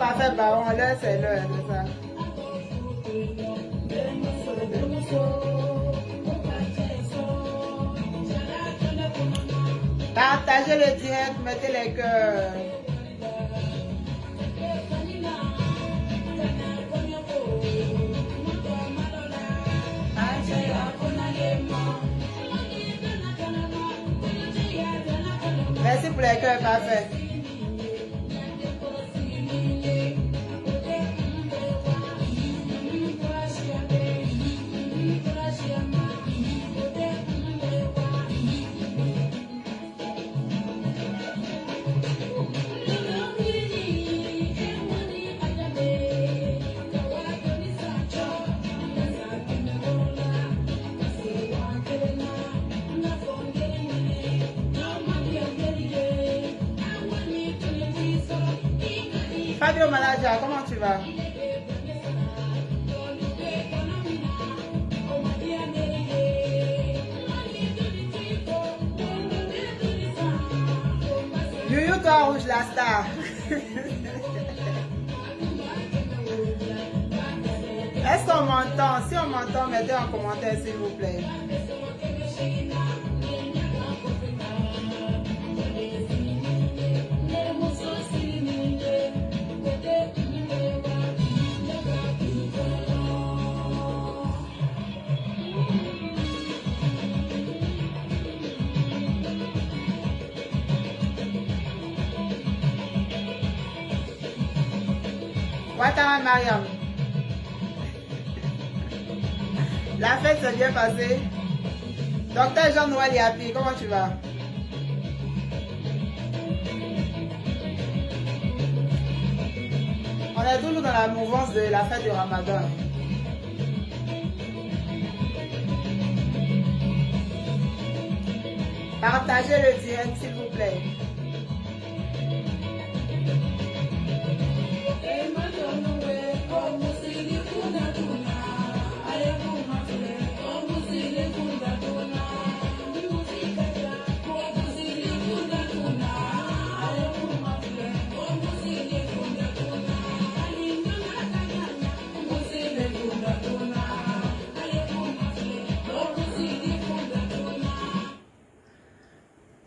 parfait, baron, l'heure, c'est l'heure, c'est ça. Partagez le direct, mettez les cœurs. Merci pour les cœurs, parfait. Fabio Manager, comment tu vas? Youyou, toi, rouge, la star. Est-ce qu'on m'entend? Si on m'entend, mettez en commentaire, s'il vous plaît. Ouattara Mariam. La fête s'est bien passée. Docteur Jean-Noël Yapi, comment tu vas? On est toujours dans la mouvance de la fête du Ramadan. Partagez le direct, s'il vous plaît.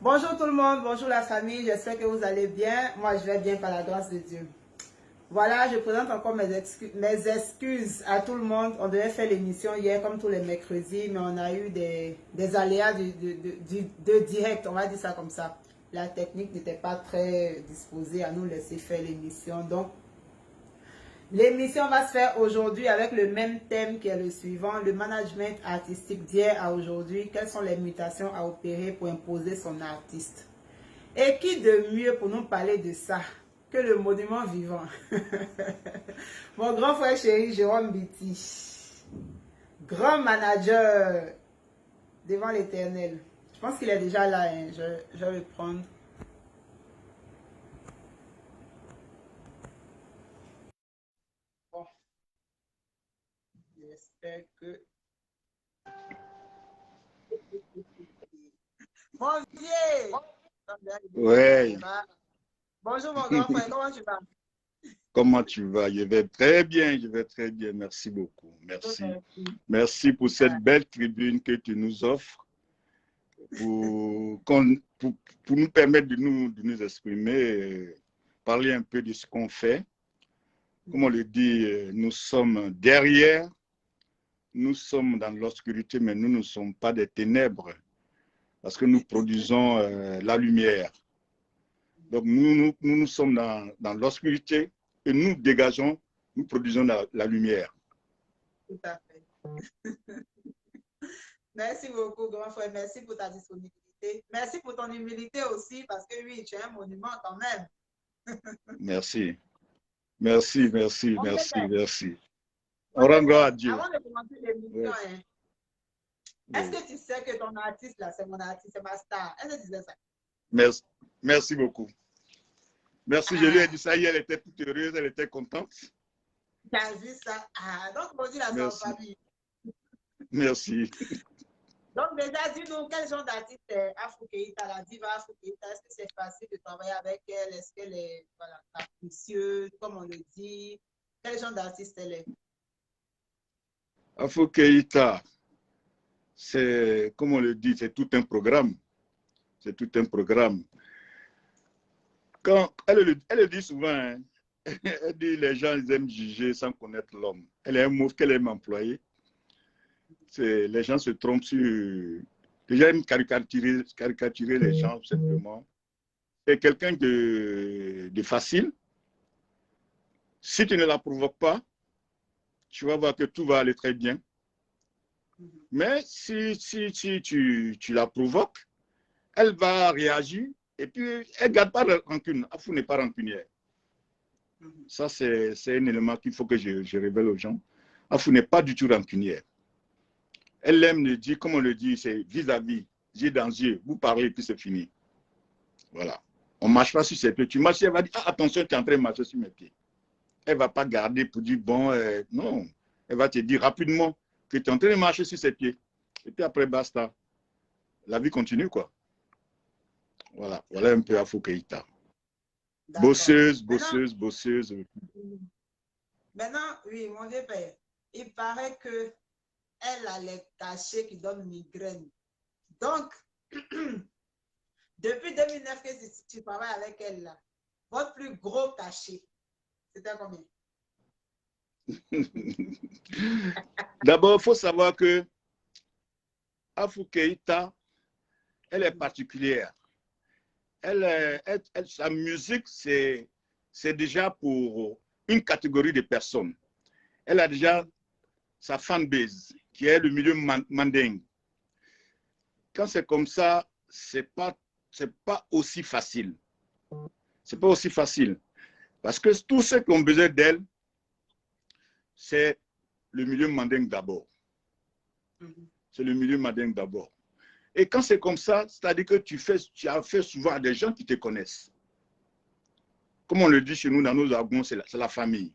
Bonjour tout le monde, bonjour la famille, j'espère que vous allez bien. Moi je vais bien par la grâce de Dieu. Voilà, je présente encore mes excuses à tout le monde. On devait faire l'émission hier comme tous les mercredis, mais on a eu des aléas de direct, on va dire ça comme ça. La technique n'était pas très disposée à nous laisser faire l'émission. Donc, l'émission va se faire aujourd'hui avec le même thème qui est le suivant, le management artistique d'hier à aujourd'hui. Quelles sont les mutations à opérer pour imposer son artiste? Et qui de mieux pour nous parler de ça que le monument vivant? Mon grand frère chéri Jérôme Biti, grand manager devant l'Éternel. Je pense qu'il est déjà là, hein. Je vais le prendre. Bon. J'espère que... Mon vieux! Ouais. Bonjour mon grand frère, comment tu vas? Comment tu vas? Je vais très bien, merci beaucoup. Merci. Merci pour cette belle tribune que tu nous offres pour nous permettre de nous exprimer, parler un peu de ce qu'on fait. Comme on le dit, nous sommes derrière, nous sommes dans l'obscurité, mais nous ne sommes pas des ténèbres parce que nous produisons la lumière. Donc nous sommes dans l'obscurité et nous dégageons, nous produisons la lumière. Tout à fait. Merci beaucoup, grand frère. Merci pour ta disponibilité. Merci pour ton humilité aussi, parce que oui, tu es un monument quand même. Merci. Merci. On rend gloire à Dieu. Avant de commencer l'émission, hein, est-ce que tu sais que ton artiste, là, c'est mon artiste, c'est ma star? Est-ce que tu sais ça? Merci beaucoup. Merci, je lui ai dit ça hier, elle était toute heureuse, elle était contente. Tu as vu ça? Donc, on dit la famille. Merci. Donc, déjà, dis-nous, quel genre d'artiste est Afro Keita, la diva Afro Keita? Est-ce que c'est facile de travailler avec elle? Est-ce qu'elle est voilà, capricieuse, comme on le dit? Quel genre d'artiste elle est? Afro Keita, c'est, comme on le dit, c'est tout un programme. C'est tout un programme. Quand elle le dit souvent, hein, elle dit les gens ils aiment juger sans connaître l'homme. Elle est un mot qu'elle aime employer. Les gens se trompent sur. Les gens aiment caricaturer les gens simplement. C'est quelqu'un de facile. Si tu ne la provoques pas, tu vas voir que tout va aller très bien. Mais si tu la provoques, elle va réagir et puis elle ne garde pas de rancune. Afou n'est pas rancunière. Ça, c'est un élément qu'il faut que je révèle aux gens. Afou n'est pas du tout rancunière. Elle aime le dire, comme on le dit, c'est vis-à-vis, yeux dans yeux. Vous parlez et puis c'est fini. Voilà. On ne marche pas sur ses pieds. Tu marches, elle va dire, ah, attention, tu es en train de marcher sur mes pieds. Elle ne va pas garder pour dire, bon, non. Elle va te dire rapidement que tu es en train de marcher sur ses pieds. Et puis après, basta. La vie continue, quoi. Voilà. Voilà un peu Afro Keita. Bosseuse. Maintenant, oui, mon vieux père, il paraît que elle a les cachets qui donnent migraine. Donc, depuis 2009 que tu travailles avec elle, là, votre plus gros cachet, c'était combien? D'abord, il faut savoir que Afro Keita, elle est particulière. Sa musique, c'est déjà pour une catégorie de personnes. Elle a déjà sa fanbase, qui est le milieu mandingue. Quand c'est comme ça, c'est pas aussi facile. C'est pas aussi facile. Parce que tout ce qu'on besoin d'elle, c'est le milieu mandingue d'abord. C'est le milieu mandingue d'abord. Et quand c'est comme ça, c'est-à-dire que tu as fait souvent à des gens qui te connaissent. Comme on le dit chez nous, dans nos jargons, c'est la famille.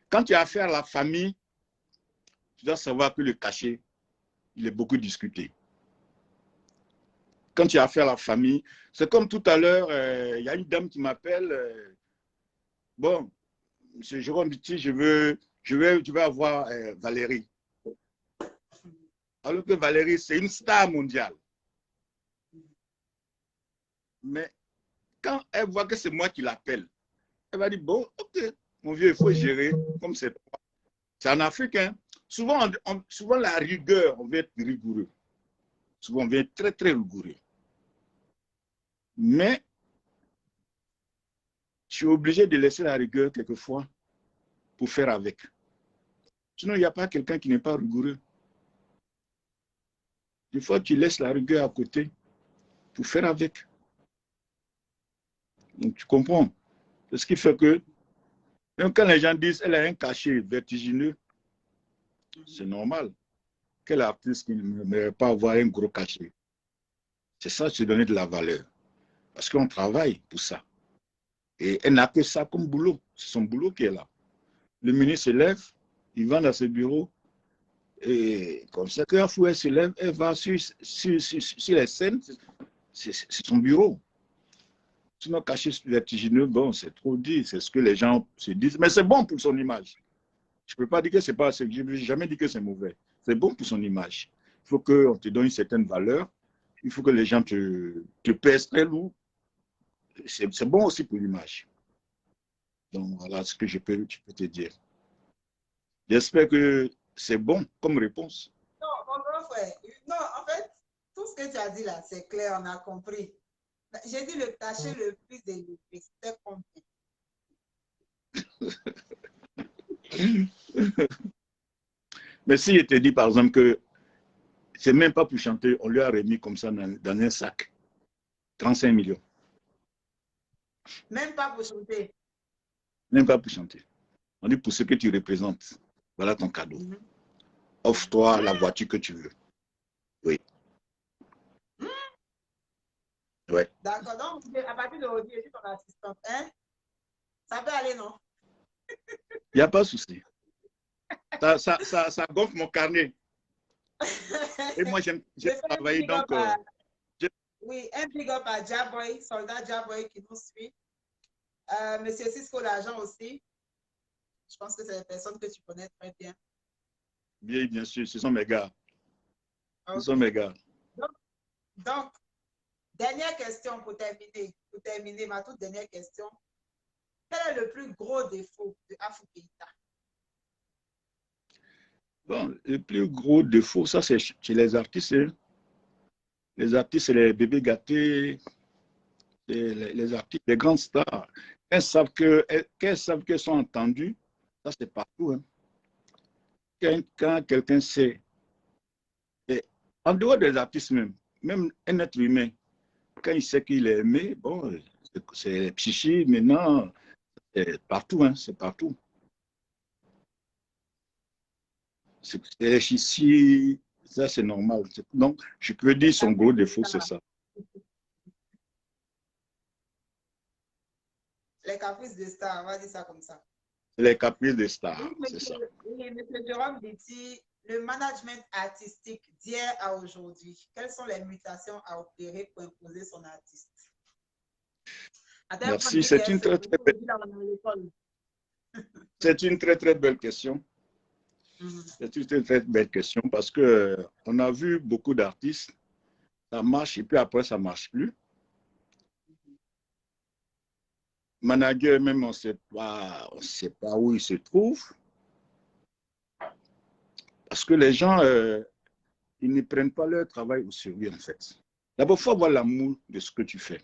Quand tu as affaire à la famille, tu dois savoir que le cachet, il est beaucoup discuté. Quand tu as affaire à la famille, c'est comme tout à l'heure, il y a une dame qui m'appelle, bon, M. Jérôme Biti, je vais avoir Valérie. Alors que Valérie, c'est une star mondiale. Mais quand elle voit que c'est moi qui l'appelle, elle va dire, bon, ok, mon vieux, il faut gérer comme c'est toi. C'est en Afrique, hein. Souvent, la rigueur, on veut être rigoureux. Souvent, on veut être très, très rigoureux. Mais tu es obligé de laisser la rigueur quelquefois pour faire avec. Sinon, il n'y a pas quelqu'un qui n'est pas rigoureux. Des fois, tu laisses la rigueur à côté pour faire avec. Donc, tu comprends. C'est ce qui fait que, même quand les gens disent qu'elle a un cachet vertigineux, c'est normal. Quel artiste qui ne mérite pas avoir un gros cachet? C'est ça, se donner de la valeur. Parce qu'on travaille pour ça. Et elle n'a que ça comme boulot. C'est son boulot qui est là. Le ministre se lève, il va dans ce bureau, et comme ça, quand elle se lève, elle va sur les scènes, c'est son bureau. Sinon, caché vertigineux, bon, c'est trop dit, c'est ce que les gens se disent, mais c'est bon pour son image. Je ne peux pas dire que c'est pas, je n'ai jamais dit que c'est mauvais. C'est bon pour son image. Il faut qu'on te donne une certaine valeur, il faut que les gens te pèsent très lourd. C'est bon aussi pour l'image. Donc, voilà ce que je peux te dire. J'espère que c'est bon comme réponse. Non, mon grand frère, non, en fait, tout ce que tu as dit là, c'est clair, on a compris. J'ai dit le cachet le plus élevé, c'était combien? Mais si je te dis par exemple que c'est même pas pour chanter, on lui a remis comme ça dans un sac 35 millions. Même pas pour chanter. Même pas pour chanter. On dit pour ce que tu représentes. Voilà ton cadeau. Offre-toi la voiture que tu veux. Oui. Ouais. D'accord. Donc, à partir d'aujourd'hui, je suis ton assistante. Hein? Ça peut aller, non? Il n'y a pas de souci. Ça gonfle mon carnet. Et moi, j'aime Je fais un travailler, big up donc, à, je- oui, un big up à Jaboy, soldat Jaboy qui nous suit. Monsieur Cisco l'agent aussi. Je pense que c'est des personnes que tu connais très bien. bien sûr, ce sont mes gars. Ce sont Ok. mes gars. Donc, dernière question pour terminer. Pour terminer, ma toute dernière question. Quel est le plus gros défaut de Afou Keïta? Bon, le plus gros défaut, ça, c'est chez les artistes. Hein. Les artistes, c'est les bébés gâtés, les artistes, les grandes stars. Qu'elles savent qu'elles sont entendues, ça, c'est partout. Hein. Quand quelqu'un sait, et en dehors des artistes même un être humain, quand il sait qu'il est aimé, bon, c'est psychique, maintenant, c'est partout, hein, c'est partout. C'est ici, ça c'est normal. Donc, je peux dire son gros défaut, c'est ça. Les caprices de star, on va dire ça comme ça. Les caprices des stars, Donc, c'est ça. monsieur Jérôme dit, le management artistique d'hier à aujourd'hui, quelles sont les mutations à opérer pour imposer son artiste? Merci, c'est une très, très belle, c'est une très, très belle question. C'est une très, très belle question parce que on a vu beaucoup d'artistes, ça marche et puis après, ça ne marche plus. Manager, même, on ne sait pas où il se trouve. Parce que les gens, ils ne prennent pas leur travail au sérieux, en fait. D'abord, il faut avoir l'amour de ce que tu fais.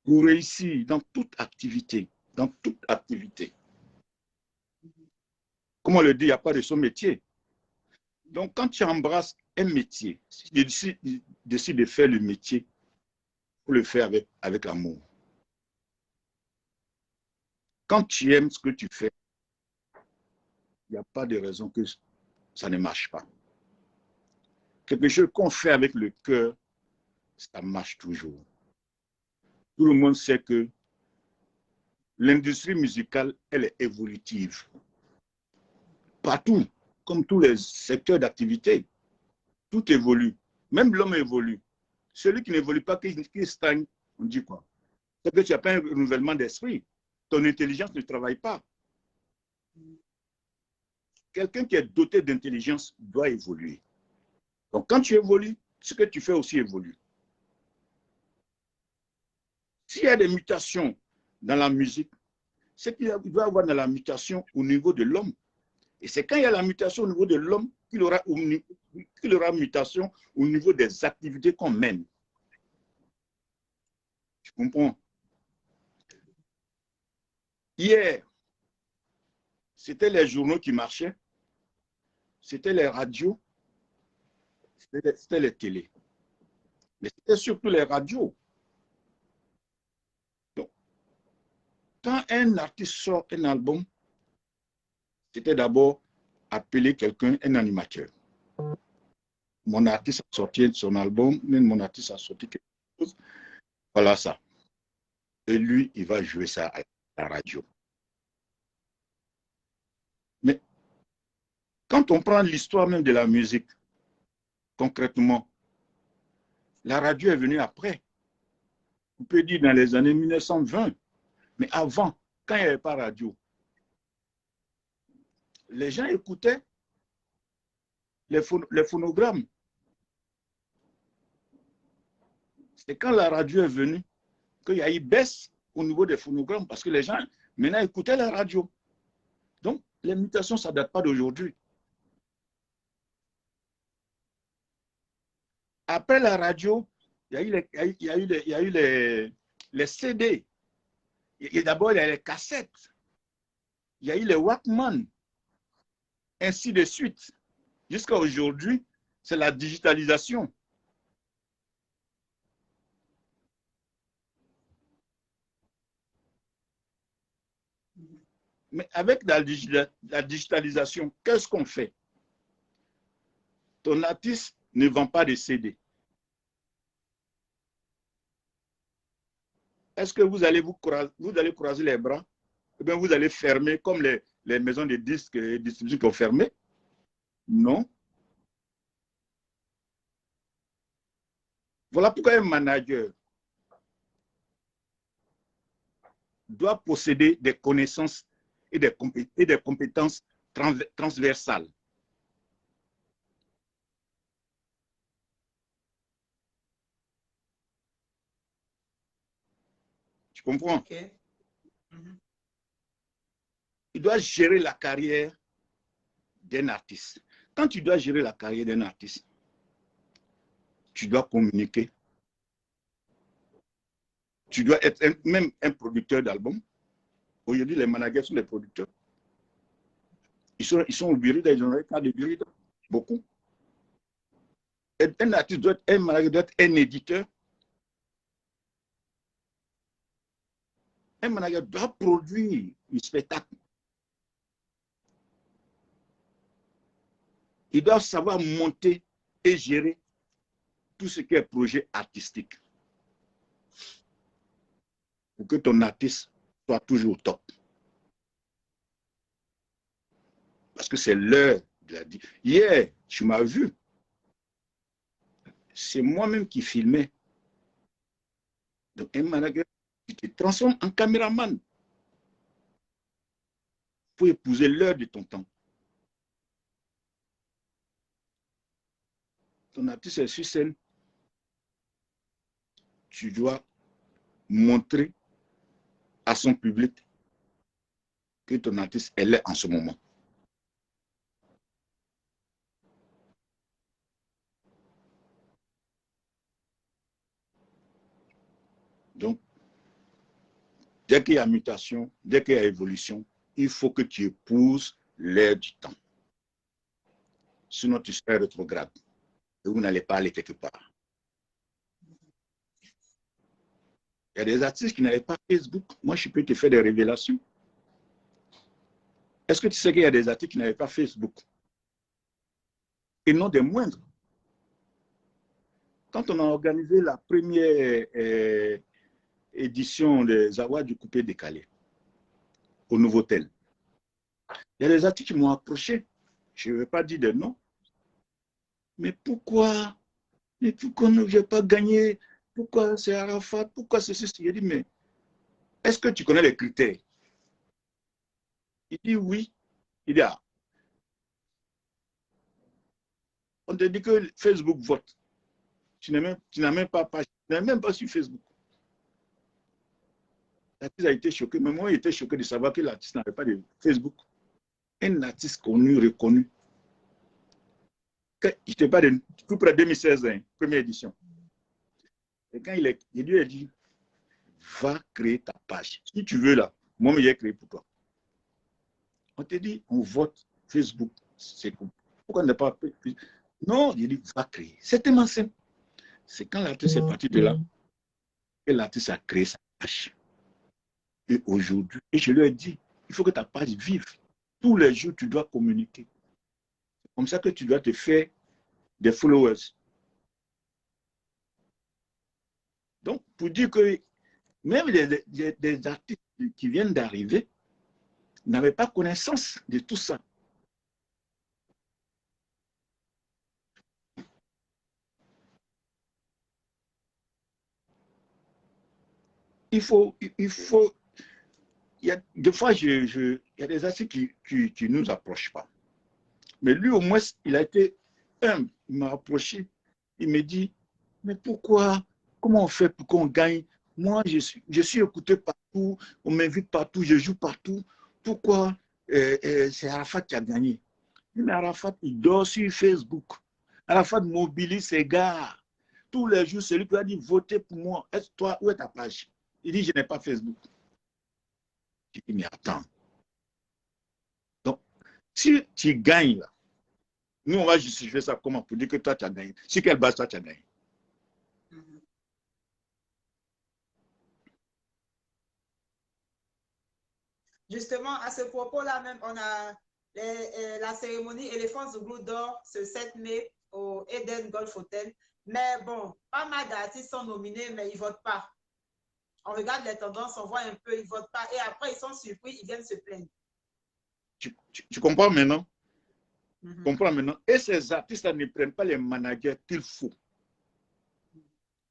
Pour réussir dans toute activité, comme on le dit, il n'y a pas de son métier. Donc, quand tu embrasses un métier, si tu décides de faire le métier, il faut le faire avec amour. Quand tu aimes ce que tu fais, il n'y a pas de raison que ça ne marche pas. Quelque chose qu'on fait avec le cœur, ça marche toujours. Tout le monde sait que l'industrie musicale, elle est évolutive. Partout, comme tous les secteurs d'activité, tout évolue. Même l'homme évolue. Celui qui n'évolue pas, qui stagne, on dit quoi? C'est que tu n'as pas un renouvellement d'esprit. Ton intelligence ne travaille pas. Quelqu'un qui est doté d'intelligence doit évoluer. Donc, quand tu évolues, ce que tu fais aussi évolue. S'il y a des mutations dans la musique, c'est qu'il doit y avoir de la mutation au niveau de l'homme. Et c'est quand il y a la mutation au niveau de l'homme qu'il aura mutation au niveau des activités qu'on mène. Tu comprends? Hier, c'était les journaux qui marchaient, c'était les radios, c'était les télés. Mais c'était surtout les radios. Donc, quand un artiste sort un album, c'était d'abord appeler quelqu'un, un animateur. Mon artiste a sorti son album, mon artiste a sorti quelque chose. Voilà ça. Et lui, il va jouer ça à la radio. Mais quand on prend l'histoire même de la musique, concrètement, la radio est venue après. On peut dire dans les années 1920. Mais avant, quand il n'y avait pas radio, les gens écoutaient les phonogrammes. C'est quand la radio est venue qu'il y a eu baisse au niveau des phonogrammes parce que les gens maintenant écoutaient la radio. Donc, les mutations, ça ne date pas d'aujourd'hui. Après la radio, il y a eu les CD. D'abord, il y a les cassettes. Il y a eu les Walkman. Ainsi de suite. Jusqu'à aujourd'hui, c'est la digitalisation. Mais avec la digitalisation, qu'est-ce qu'on fait? Ton artiste ne vend pas de CD. Est-ce que vous allez croiser les bras? Eh bien, vous allez fermer comme les, maisons de disques et distribution qui ont fermé? Non. Voilà pourquoi un manager doit posséder des connaissances et des compétences transversales. Tu comprends? Ok. Il doit gérer la carrière d'un artiste. Quand tu dois gérer la carrière d'un artiste, tu dois communiquer. Tu dois être même un producteur d'album. Aujourd'hui, les managers sont des producteurs. Ils sont au bureau, ils ont un cas de bureau, beaucoup. Un artiste doit être un manager, doit être un éditeur. Un manager doit produire un spectacle. Ils doivent savoir monter et gérer tout ce qui est projet artistique pour que ton artiste soit toujours au top. Parce que c'est l'heure de la vie. Hier, tu m'as vu. C'est moi-même qui filmais. Donc, un manager qui te transforme en caméraman pour épouser l'heure de ton temps. Ton artiste est sur scène. Tu dois montrer à son public que ton artiste est là en ce moment. Donc, dès qu'il y a mutation, dès qu'il y a évolution, il faut que tu épouses l'ère du temps. Sinon, tu seras rétrograde et vous n'allez pas aller quelque part. Il y a des artistes qui n'avaient pas Facebook. Moi, je peux te faire des révélations. Est-ce que tu sais qu'il y a des artistes qui n'avaient pas Facebook? Et non des moindres. Quand on a organisé la première édition des Awards du coupé décalé au Nouveau-Tel, il y a des artistes qui m'ont approché. Je ne vais pas dire de non. Mais pourquoi? Mais pourquoi je n'ai pas gagné? Pourquoi c'est Arafat? Pourquoi c'est ceci? Il dit, mais est-ce que tu connais les critères? Il dit oui. Il dit, ah, on te dit que Facebook vote. Tu n'as même pas page, tu n'es même pas sur Facebook. L'artiste a été choqué, mais moi, il était choqué de savoir que l'artiste n'avait pas de Facebook. Un artiste connu, reconnu. Je te parle de tout près de 2016, hein, première édition. Et quand il lui a dit, va créer ta page. Si tu veux là, moi, je vais créer pour toi. On te dit, on vote Facebook. C'est cool. Pourquoi on n'a pas fait? Non, il dit, va créer. C'est tellement simple. C'est quand l'artiste est parti de là que l'artiste a créé sa page. Et aujourd'hui, et je lui ai dit, il faut que ta page vive. Tous les jours, tu dois communiquer. C'est comme ça que tu dois te faire des followers. Donc, pour dire que même des artistes qui viennent d'arriver n'avaient pas connaissance de tout ça. Il y a des fois, il y a des artistes qui ne nous approchent pas. Mais lui, au moins, il a été humble. Il m'a approché. Il me dit, mais pourquoi? Comment on fait pour qu'on gagne? Moi, je suis écouté partout. On m'invite partout. Je joue partout. Pourquoi c'est Arafat qui a gagné? Mais Arafat, il dort sur Facebook. Arafat mobilise ses gars. Tous les jours, c'est lui qui a dit, votez pour moi. Est-ce toi, où est ta page? Il dit, je n'ai pas Facebook. Je dis, mais attends. Donc, si tu gagnes, là, nous, on va justifier ça comment? Pour dire que toi, tu as gagné. Sur quelle base toi, tu as gagné? Justement, à ce propos-là même, on a la cérémonie Éléphants du Glou d'Or ce 7 mai au Eden Golf Hotel. Mais bon, pas mal d'artistes sont nominés, mais ils ne votent pas. On regarde les tendances, on voit un peu, ils ne votent pas. Et après, ils sont surpris, ils viennent se plaindre. Tu comprends maintenant? Comprends maintenant. Et ces artistes ne prennent pas les managers qu'il faut.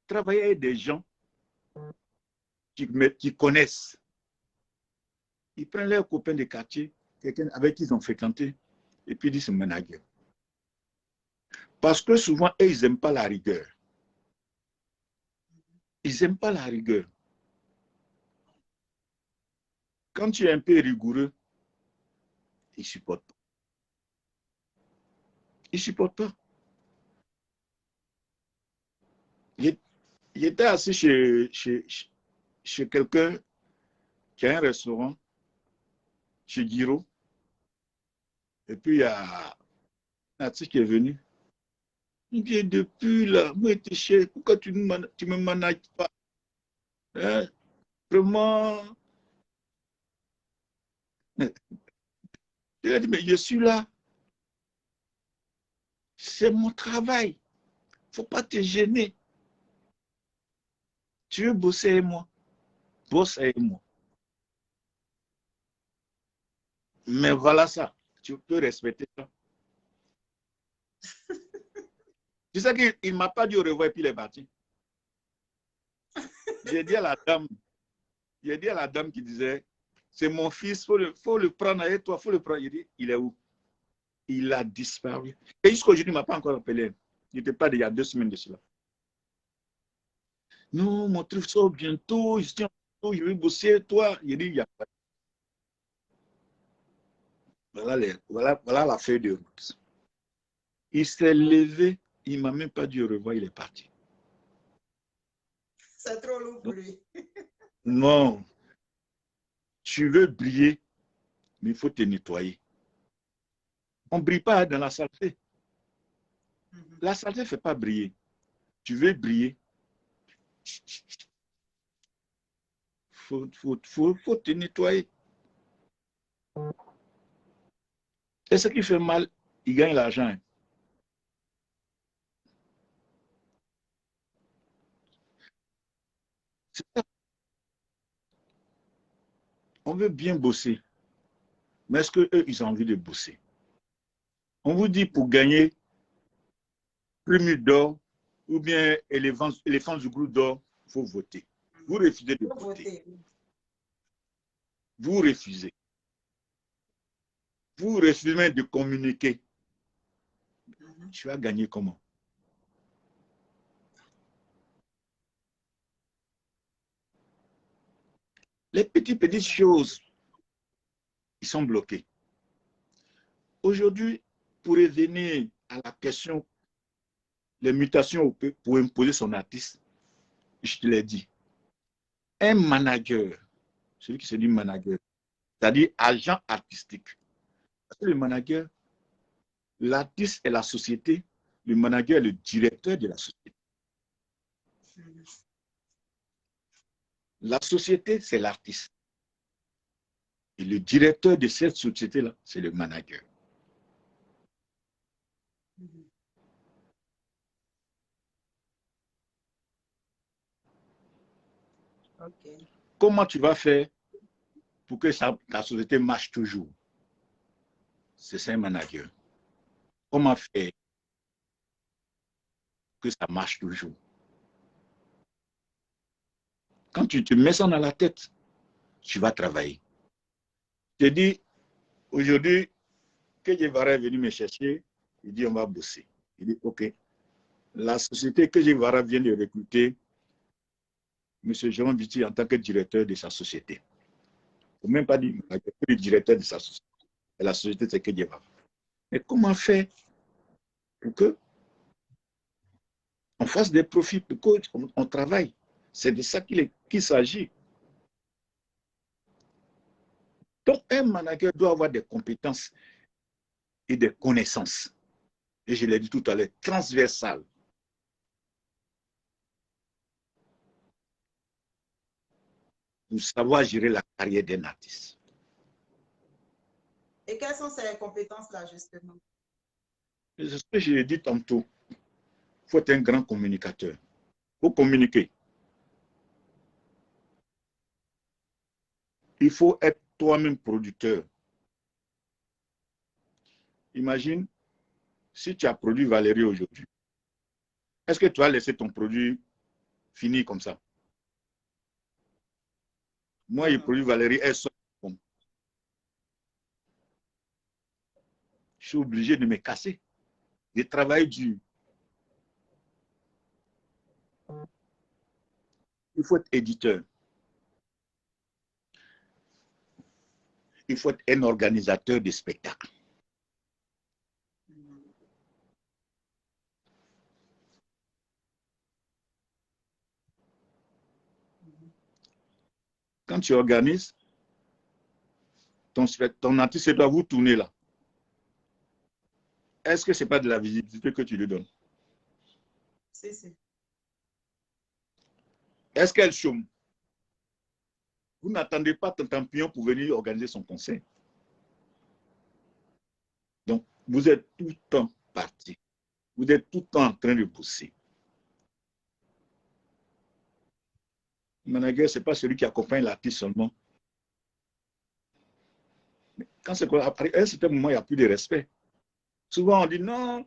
travailler avec des gens qui connaissent. Ils prennent leurs copains de quartier, quelqu'un avec qui ils ont fréquenté, et puis ils disent manager. Parce que souvent, eux, ils n'aiment pas la rigueur. Ils n'aiment pas la rigueur. Quand tu es un peu rigoureux, ils ne supportent pas. Ils ne supportent pas. J'étais assis chez quelqu'un qui a un restaurant, chez Giro. Et puis, il y a un artiste qui est venu. Il dit, depuis là, moi, t'es cher, pourquoi tu me manages pas? Hein? Vraiment. Il a dit, mais je suis là. C'est mon travail. Il ne faut pas te gêner. Tu veux bosser avec moi? Bosse avec moi. Mais voilà ça. Tu peux respecter ça. Tu sais qu'il ne m'a pas dit au revoir et puis il est parti. J'ai dit à la dame qui disait, c'est mon fils, faut le prendre avec toi, faut le prendre. Il dit, il est où? Il a disparu. Et jusqu'aujourd'hui, il ne m'a pas encore appelé. Il n'était pas il y a 2 semaines de cela. Non, mon truc sort bientôt, je vais bosser, toi. Il dit, il n'y a pas. Voilà la feuille de route. Il s'est levé, il ne m'a même pas dit au revoir, il est parti. C'est trop lourd pour lui. Non. Tu veux briller, mais il faut te nettoyer. On ne brille pas dans la saleté. La saleté ne fait pas briller. Tu veux briller, faut te nettoyer. Et ce qui fait mal, il gagne l'argent. On veut bien bosser. Mais est-ce qu'eux, ils ont envie de bosser? On vous dit pour gagner Plume d'or ou bien éléphant du groupe d'or, il faut voter. Vous refusez de voter. Vous refusez. Vous refusez même de communiquer. Tu vas gagner comment? Les petites choses, ils sont bloqués. Aujourd'hui, pour revenir à la question, les mutations pour imposer son artiste, je te l'ai dit. Un manager, celui qui se dit manager, c'est-à-dire agent artistique. Parce que le manager, l'artiste est la société, le manager est le directeur de la société. La société, c'est l'artiste. Et le directeur de cette société-là, c'est le manager. Okay. Comment tu vas faire pour que ta société marche toujours? C'est ça un manager. Comment faire que ça marche toujours? Quand tu te mets ça dans la tête, tu vas travailler. Je te dis, aujourd'hui, que Guevara est venu me chercher, il dit on va bosser. Il dit ok. La société que Guevara vient de recruter, M. Jérôme Viti en tant que directeur de sa société. Il ne faut même pas dire le directeur de sa société. Et la société, c'est que Guevara. Mais comment faire pour que on fasse des profits, pour qu'on travaille? C'est de ça qu'il s'agit. Donc, un manager doit avoir des compétences et des connaissances. Et je l'ai dit tout à l'heure, transversales. Pour savoir gérer la carrière d'un artiste. Et quelles sont ces compétences-là, justement? C'est ce que je l'ai dit tantôt. Il faut être un grand communicateur. Il faut communiquer. Il faut être toi-même producteur. Imagine, si tu as produit Valérie aujourd'hui, est-ce que tu as laissé ton produit finir comme ça. Moi, il produit Valérie, elle sort. Bon. Je suis obligé de me casser, de travailler dur. Il faut être éditeur. Il faut être un organisateur de spectacles. Quand tu organises, ton artiste doit vous tourner là. Est-ce que ce n'est pas de la visibilité que tu lui donnes? Si. Est-ce qu'elle chôme? Vous n'attendez pas ton Tampillon pour venir organiser son concert. Donc, vous êtes tout le temps parti. Vous êtes tout le temps en train de bosser. Le manager, ce n'est pas celui qui accompagne l'artiste seulement. Mais quand c'est après un certain moment, il n'y a plus de respect. Souvent, on dit non,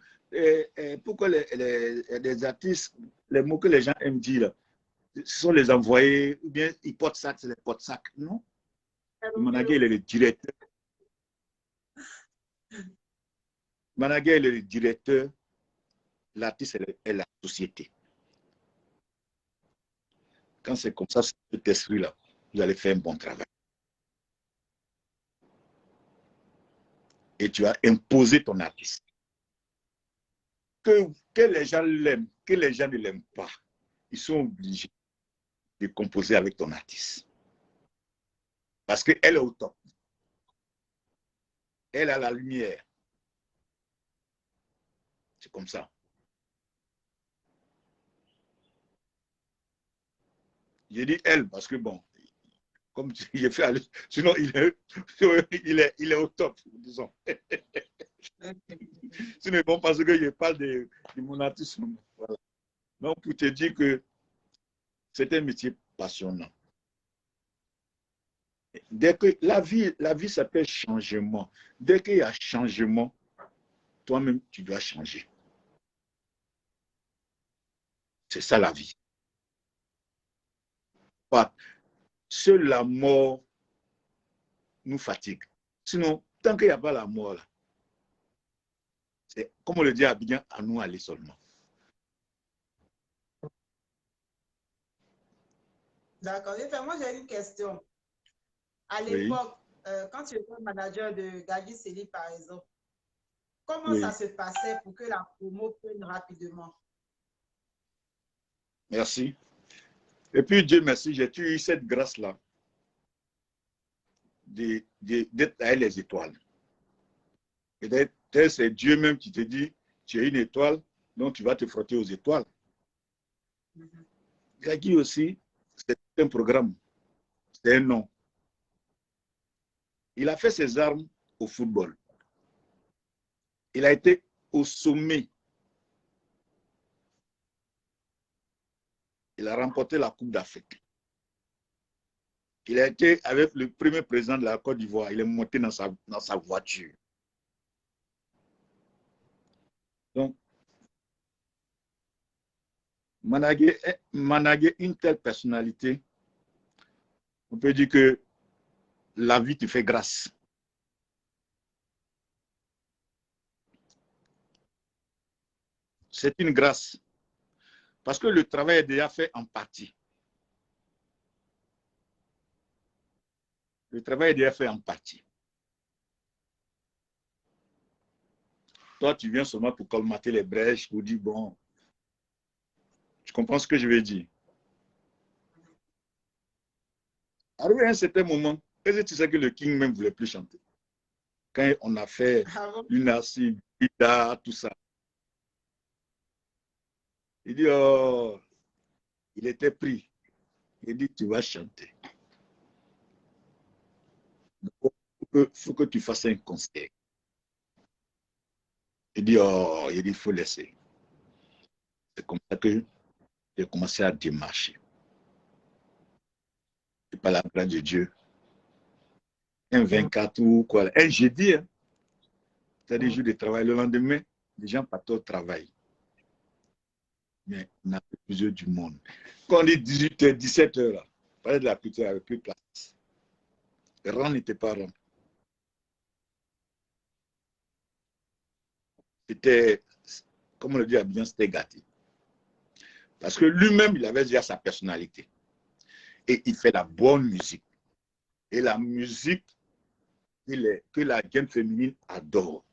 pourquoi les artistes, les mots que les gens aiment dire, ce sont les envoyés, ou bien ils portent sac, c'est les porte-sac. Non. Le manager, il est le directeur. Le manager, il est le directeur. L'artiste est la société. Quand c'est comme ça, cet esprit-là, vous allez faire un bon travail. Et tu as imposé ton artiste. Que les gens l'aiment, que les gens ne l'aiment pas, ils sont obligés de composer avec ton artiste. Parce qu'elle est au top. Elle a la lumière. C'est comme ça. J'ai dit elle parce que bon, comme j'ai fait, sinon il est au top, disons. Sinon, bon, parce que je parle de mon artiste. Voilà. Donc, pour te dire que c'est un métier passionnant. Dès que la vie s'appelle changement. Dès qu'il y a changement, toi-même, tu dois changer. C'est ça la vie. Seule la mort nous fatigue. Sinon, tant qu'il n'y a pas la mort, là, c'est comme on le dit à Abidjan, à nous aller seulement. D'accord. Moi, j'ai une question. À l'époque, quand tu étais manager de Gadi Seli, par exemple, comment ça se passait pour que la promo prenne rapidement? Merci. Et puis, Dieu merci, j'ai eu cette grâce-là d'être à les étoiles. Et c'est Dieu même qui te dit, tu es une étoile, donc tu vas te frotter aux étoiles. Gadi aussi, c'est un programme, c'est un nom. Il a fait ses armes au football. Il a été au sommet. Il a remporté la Coupe d'Afrique. Il a été avec le premier président de la Côte d'Ivoire. Il est monté dans sa voiture. Donc, manager une telle personnalité, on peut dire que la vie te fait grâce. C'est une grâce. Parce que le travail est déjà fait en partie. Le travail est déjà fait en partie. Toi, tu viens seulement pour colmater les brèches, pour dire, bon, tu comprends ce que je veux dire. Arrivé à un certain moment, est-ce que tu sais que le King même ne voulait plus chanter? Quand on a fait une assise, tout ça. Il dit, oh, il était pris. Il dit, tu vas chanter. Il faut que tu fasses un concert. Il dit, oh, il faut laisser. C'est comme ça que j'ai commencé à démarcher. Et par la grâce de Dieu, un 24 ou quoi, un jeudi, hein, c'est des jours de travail. Le lendemain, les gens partent au travail. mais on a plusieurs du monde. Quand on dit 18h, 17h, là, on parlait de la culture avec plus de place. Le rang n'était pas rang. C'était, comme on le dit à bien, c'était gâté. Parce que lui-même, il avait déjà sa personnalité. Et il fait la bonne musique. Et la musique que la gente féminine adore.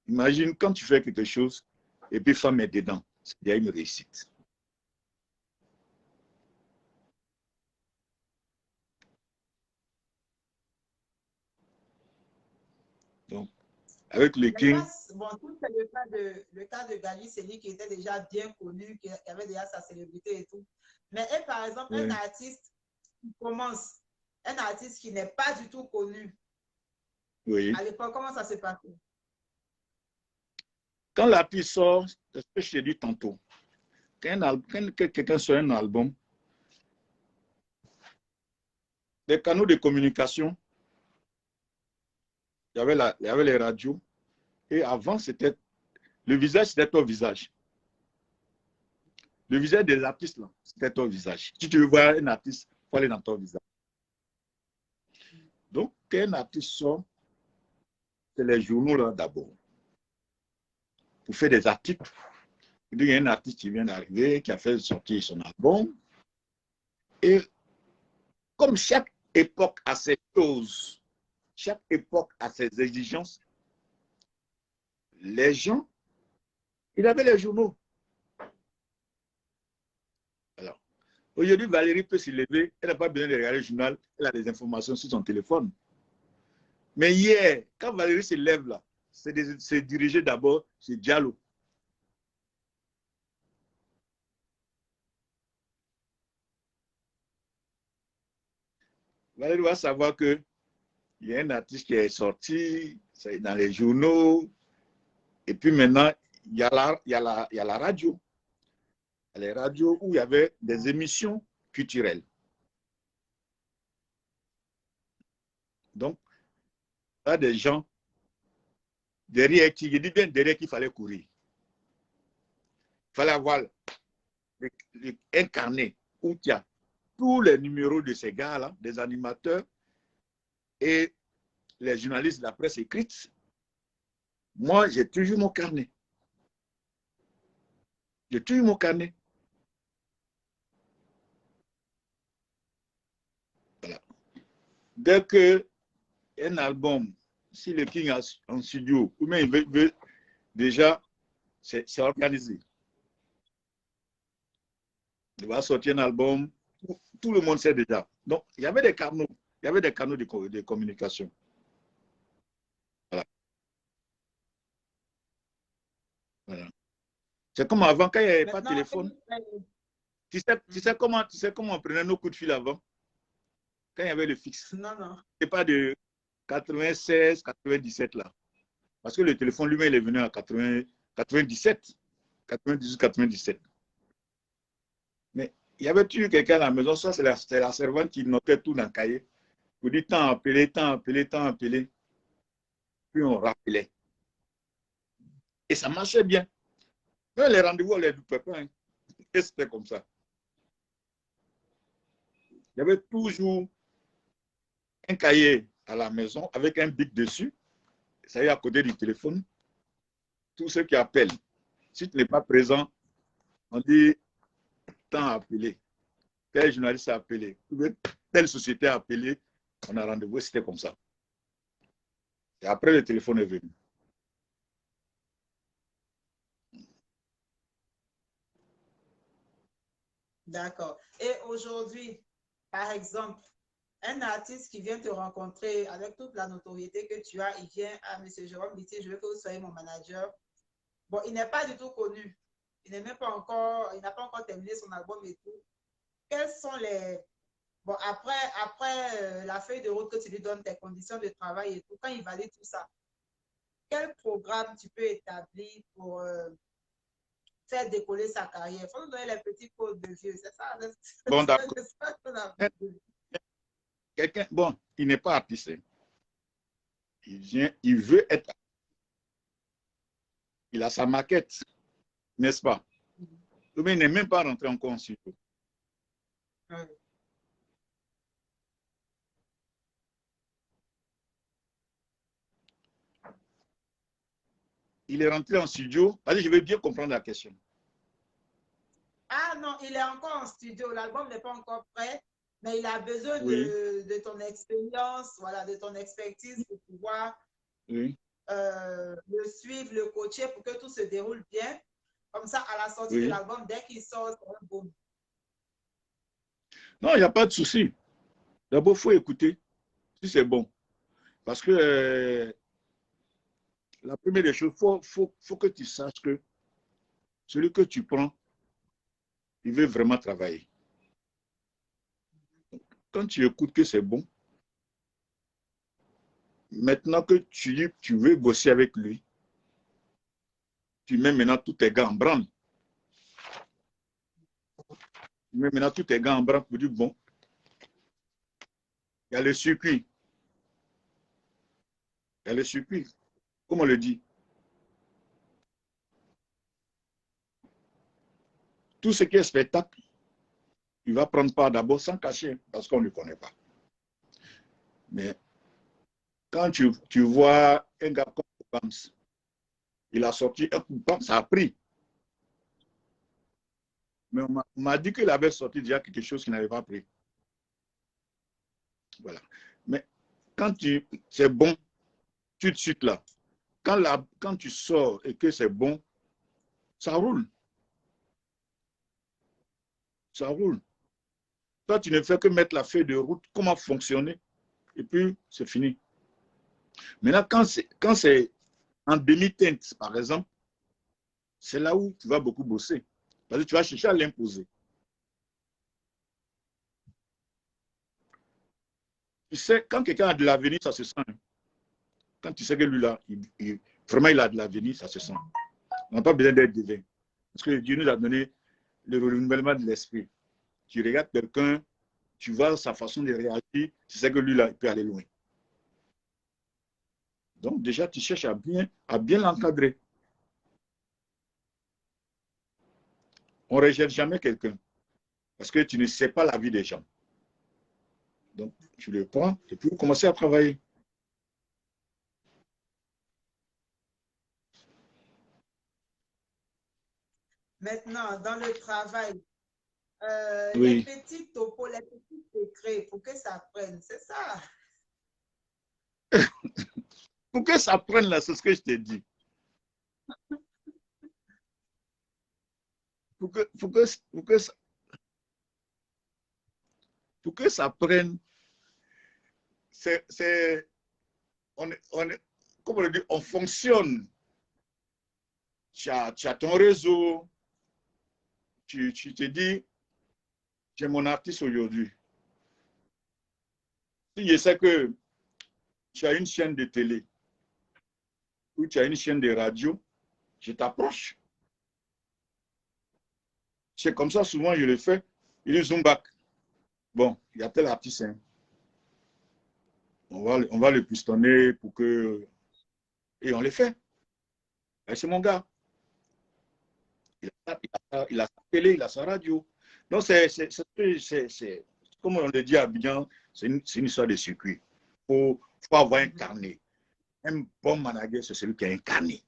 Imagine quand tu fais quelque chose et puis femme est dedans. Il y a une réussite. Donc, avec le King. Bon, tout c'est le cas de Gali, c'est lui qui était déjà bien connu, qui avait déjà sa célébrité et tout. Mais par exemple, un artiste qui commence, un artiste qui n'est pas du tout connu, oui. À l'époque, comment ça s'est passé? Quand l'artiste sort, c'est ce que je t'ai dit tantôt. Quand quelqu'un sort un album, les canaux de communication, il y avait les radios. Et avant, c'était le visage, c'était ton visage. Le visage des artistes, là, c'était ton visage. Si tu veux voir un artiste, il faut aller dans ton visage. Donc, quand un artiste sort, c'est les journaux là d'abord. Pour faire des articles. Il y a un artiste qui vient d'arriver, qui a fait sortir son album. Et comme chaque époque a ses choses, chaque époque a ses exigences, les gens, il avait les journaux. Alors, aujourd'hui, Valérie peut se lever, elle n'a pas besoin de regarder le journal, elle a des informations sur son téléphone. Mais hier, quand Valérie se lève là, c'est dirigé d'abord chez Diallo. Valérie va savoir qu'il y a un artiste qui est sorti dans les journaux, et puis maintenant, il y a la radio. Les radios où il y avait des émissions culturelles. Donc, il y a des gens derrière qui, je dis bien derrière qu'il fallait courir. Il fallait avoir un carnet où il y a tous les numéros de ces gars-là, des animateurs et les journalistes de la presse écrite. Moi, j'ai toujours mon carnet. J'ai toujours mon carnet. Voilà. Dès qu'un album, si le King est en studio, ou bien il veut déjà, c'est organisé. Il va sortir un album, tout le monde sait déjà. Donc, il y avait des canaux, de communication. Voilà. Voilà. C'est comme avant, quand il n'y avait pas de téléphone. Tu sais comment on prenait nos coups de fil avant? Quand il y avait le fixe. Non, non. C'est pas de 96, 97 là. Parce que le téléphone lui-même, il est venu en 97, 98, 97. Mais il y avait toujours quelqu'un à la maison, ça c'est la servante qui notait tout dans le cahier. Pour dire tant appelé, tant appelé, tant appelé. Puis on rappelait. Et ça marchait bien. Mais les rendez-vous, on ne les loupait pas. Hein. Et c'était comme ça. Il y avait toujours un cahier à la maison avec un bic dessus. Ça y est à côté du téléphone. Tous ceux qui appellent. Si tu n'es pas présent, on dit tant appelé. Tel journaliste a appelé. Telle société a appelé. On a rendez-vous. C'était comme ça. Et après, le téléphone est venu. D'accord. Et aujourd'hui, par exemple, un artiste qui vient te rencontrer avec toute la notoriété que tu as, il vient à M. Jérôme Bittier, je veux que vous soyez mon manager. Bon, il n'est pas du tout connu. Il n'est même pas encore, il n'a pas encore terminé son album et tout. Quels sont les... Bon, après la feuille de route que tu lui donnes, tes conditions de travail et tout, quand il valide tout ça, quel programme tu peux établir pour faire décoller sa carrière? Il faut nous donner les petits codes de vieux, c'est ça? Bon, d'accord. Quelqu'un, bon, il n'est pas artiste. Il veut être. Il a sa maquette. n'est-ce pas? Mais il n'est même pas rentré encore en studio. Oui. Il est rentré en studio. Allez, je vais bien comprendre la question. Ah non, il est encore en studio. L'album n'est pas encore prêt, mais il a besoin Oui. de ton expérience, voilà, de ton expertise pour pouvoir Oui. le suivre, le coacher pour que tout se déroule bien. Comme ça, à la sortie de Oui. l'album, dès qu'il sort, c'est un boom. Non, il n'y a pas de souci. D'abord, il faut écouter si c'est bon. Parce que la première des choses, faut que tu saches que celui que tu prends, il veut vraiment travailler. Quand tu écoutes que c'est bon, maintenant que tu veux bosser avec lui, tu mets maintenant tous tes gars en branle. Tu mets maintenant tous tes gars en branle pour dire, bon, il y a le circuit. Il y a le circuit. Comme on le dit. Tout ce qui est spectacle, il va prendre part d'abord sans cacher, parce qu'on ne le connaît pas. Mais quand tu vois un gars comme Bams, il a sorti un coup de bam, ça a pris. Mais on m'a dit qu'il avait sorti déjà quelque chose qui n'avait pas pris. Voilà. Mais quand c'est bon, tout de suite là, quand tu sors et que c'est bon, ça roule. Ça roule. Toi, tu ne fais que mettre la feuille de route, comment fonctionner, et puis c'est fini. Maintenant, quand c'est en demi-teinte, par exemple, c'est là où tu vas beaucoup bosser. Parce que tu vas chercher à l'imposer. Tu sais, quand quelqu'un a de l'avenir, ça se sent. Quand tu sais que lui, là, vraiment, il a de l'avenir, ça se sent. On n'a pas besoin d'être divin. Parce que Dieu nous a donné le renouvellement de l'esprit. Tu regardes quelqu'un, tu vois sa façon de réagir, tu sais que lui, là, il peut aller loin. Donc, déjà, tu cherches à bien l'encadrer. On ne rejette jamais quelqu'un. Parce que tu ne sais pas la vie des gens. Donc, tu le prends et puis vous commencez à travailler. Maintenant, dans le travail, les Oui. petits topos, les petits secrets pour que ça prenne, c'est ça. Pour que ça prenne là, c'est ce que je t'ai dit. Pour que ça prenne, comme on le dit, on fonctionne. Tu as ton réseau, tu te dis, j'ai mon artiste aujourd'hui. Si je sais que tu as une chaîne de télé ou tu as une chaîne de radio, je t'approche. C'est comme ça, souvent, je le fais. Il est zoom back. Bon, il y a tel artiste. Hein. On va le pistonner pour que. Et on le fait. C'est mon gars. Il a sa télé, il a sa radio. Donc, comme on le dit à Abidjan, c'est une histoire de circuit. Il faut avoir un carnet. Un bon manager, c'est celui qui a un carnet.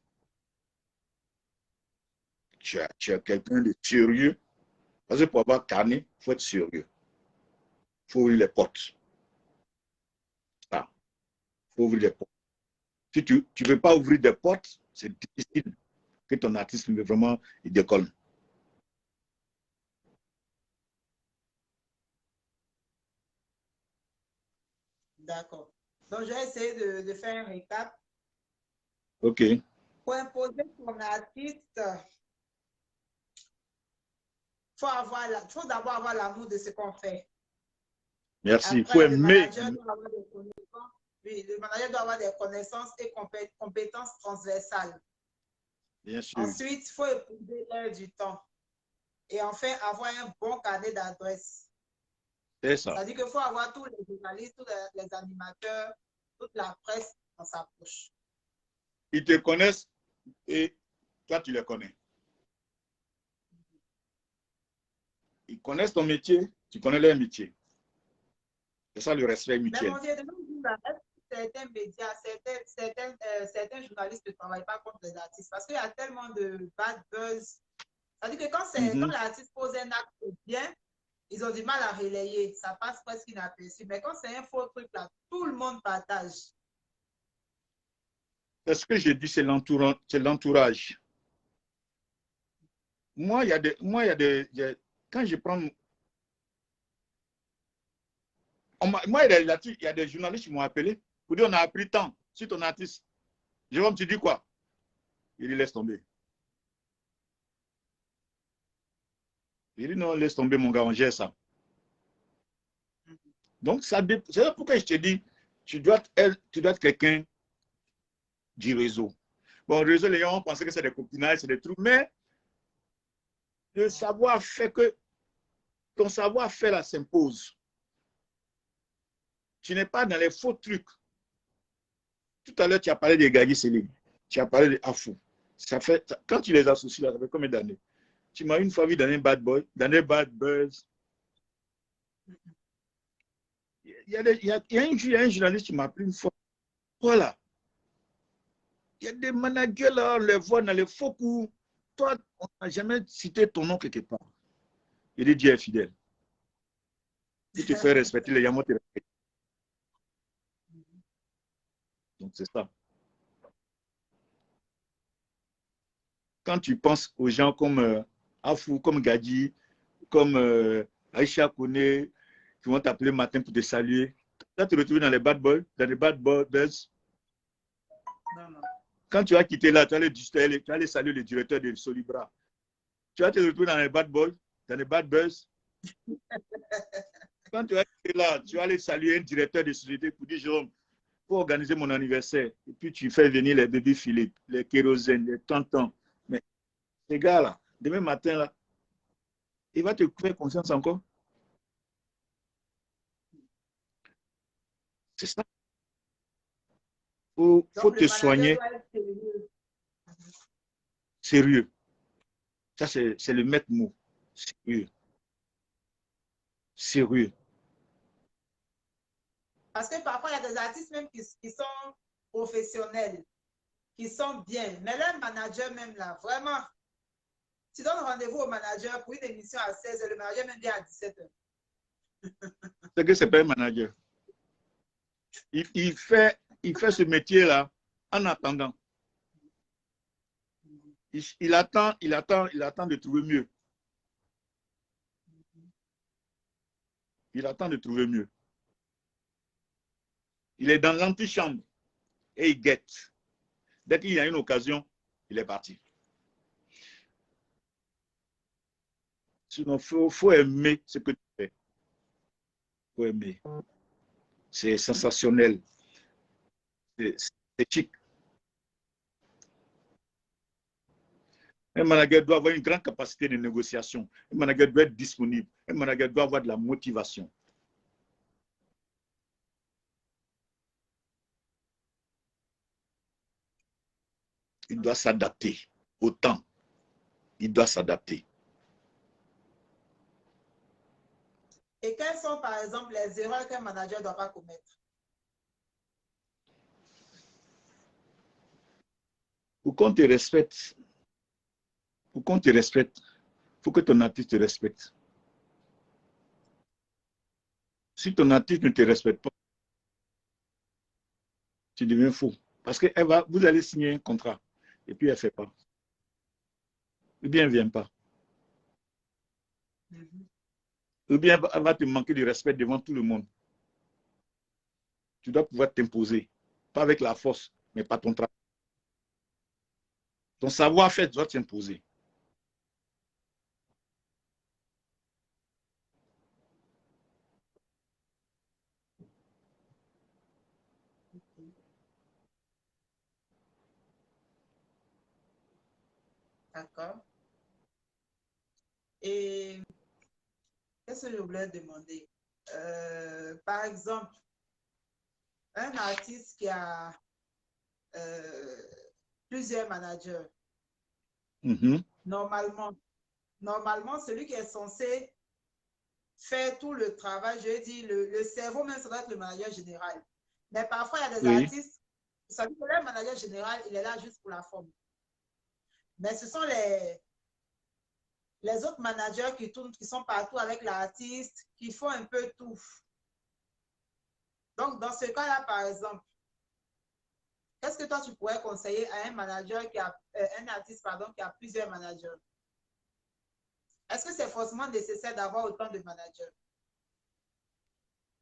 Tu as quelqu'un de sérieux. Parce que pour avoir un carnet, il faut être sérieux. Il faut ouvrir les portes. Il faut ouvrir les portes. Si tu ne veux pas ouvrir des portes, c'est difficile que ton artiste vraiment il décolle. D'accord. Donc, je vais essayer de faire un récap. OK. Pour imposer ton artiste, faut d'abord avoir l'amour de ce qu'on fait. Merci. Il faut Après, le aimer. manager doit avoir des connaissances. Oui, le manager doit avoir des connaissances et compétences transversales. Bien sûr. Ensuite, il faut épouser l'air du temps. Et enfin, avoir un bon carnet d'adresses. C'est ça. C'est-à-dire qu'il faut avoir tous les journalistes, tous les animateurs, toute la presse dans sa poche. Ils te connaissent et toi, tu les connais. ils connaissent ton métier, tu connais leur métier. C'est ça le respect Mais mutuel. mon Dieu, de nos jours, là, certains médias, certains journalistes ne travaillent pas contre les artistes parce qu'il y a tellement de bad buzz. C'est-à-dire que quand l'artiste pose un acte bien, ils ont du mal à relayer. Ça passe presque inaperçu. Mais quand c'est un faux truc, là, tout le monde partage. Ce que je dis, c'est l'entourage. Moi, il y a des, quand je prends, moi, il y a des journalistes qui m'ont appelé pour dire on a appris tant sur ton artiste. Jérôme, tu dis quoi? Il dit laisse tomber. Il dit non, laisse tomber mon gars, on gère ça. Donc, c'est pourquoi je te dis, tu dois être quelqu'un du réseau. Bon, le réseau, les gens pensent que c'est des copinages, c'est des trucs, mais le savoir fait que ton savoir-faire là s'impose. Tu n'es pas dans les faux trucs. Tout à l'heure, tu as parlé des Gagui Céline, tu as parlé des Afou. Quand tu les associes là, ça fait combien d'années? Tu m'as une fois vu dans un bad boy, dans un bad buzz. Il y a un journaliste qui m'a appelé une fois. Voilà. Il y a des managers là, on les voit dans les faux coups. Toi, on n'a jamais cité ton nom quelque part. Il dit Dieu est fidèle. Il te fait respecter, les Yamos te respectent. Donc c'est ça. Quand tu penses aux gens comme Afou, comme Gadji, comme Aïcha Kone, qui vont t'appeler le matin pour te saluer, tu vas te retrouver dans les bad boys, dans les bad boys. Non. Quand tu vas quitter là, tu vas aller saluer le directeur de Solibra. Tu vas te retrouver dans les bad boys, dans les bad buzz. Quand tu vas quitter là, tu vas aller saluer un directeur de société pour dire Jérôme, pour organiser mon anniversaire. Et puis tu fais venir les bébés Philippe, les kérosènes, les tontons. Mais ces gars-là, demain matin, là, il va te faire confiance encore. C'est ça. Il faut te soigner. Sérieux. Ça, c'est le maître mot. Sérieux. Sérieux. Parce que parfois, il y a des artistes même qui sont professionnels, qui sont bien. Mais leur manager même là, vraiment, tu donnes rendez-vous au manager pour une émission à 16h, le manager même vient à 17h. C'est que ce n'est pas un manager. Il fait ce métier-là en attendant. Il attend de trouver mieux. Il attend de trouver mieux. Il est dans l'antichambre et il guette. Dès qu'il y a une occasion, il est parti. Sinon, il faut aimer ce que tu fais. Il faut aimer. C'est sensationnel. C'est chic. Un manager doit avoir une grande capacité de négociation. Un manager doit être disponible. Un manager doit avoir de la motivation. Il doit s'adapter au temps. Il doit s'adapter. Et quelles sont, par exemple, les erreurs qu'un manager ne doit pas commettre? Pour qu'on te respecte, il faut que ton artiste te respecte. Si ton artiste ne te respecte pas, tu deviens fou. Parce que vous allez signer un contrat et puis elle ne fait pas. Ou bien elle ne vient pas. Ou bien elle va te manquer de respect devant tout le monde. Tu dois pouvoir t'imposer. Pas avec la force, mais par ton travail. Ton savoir-faire doit t'imposer. D'accord. Et qu'est-ce que je voulais demander? Par exemple, un artiste qui a plusieurs managers, normalement, celui qui est censé faire tout le travail. Je dis, le cerveau même, ça doit être le manager général. Mais parfois, il y a des Oui. artistes, vous savez que le manager général, il est là juste pour la forme. Mais ce sont les autres managers qui tournent, qui sont partout avec l'artiste, qui font un peu tout. Donc, dans ce cas-là, par exemple, qu'est-ce que toi, tu pourrais conseiller à un manager qui a, un artiste, pardon, qui a plusieurs managers? Est-ce que c'est forcément nécessaire d'avoir autant de managers?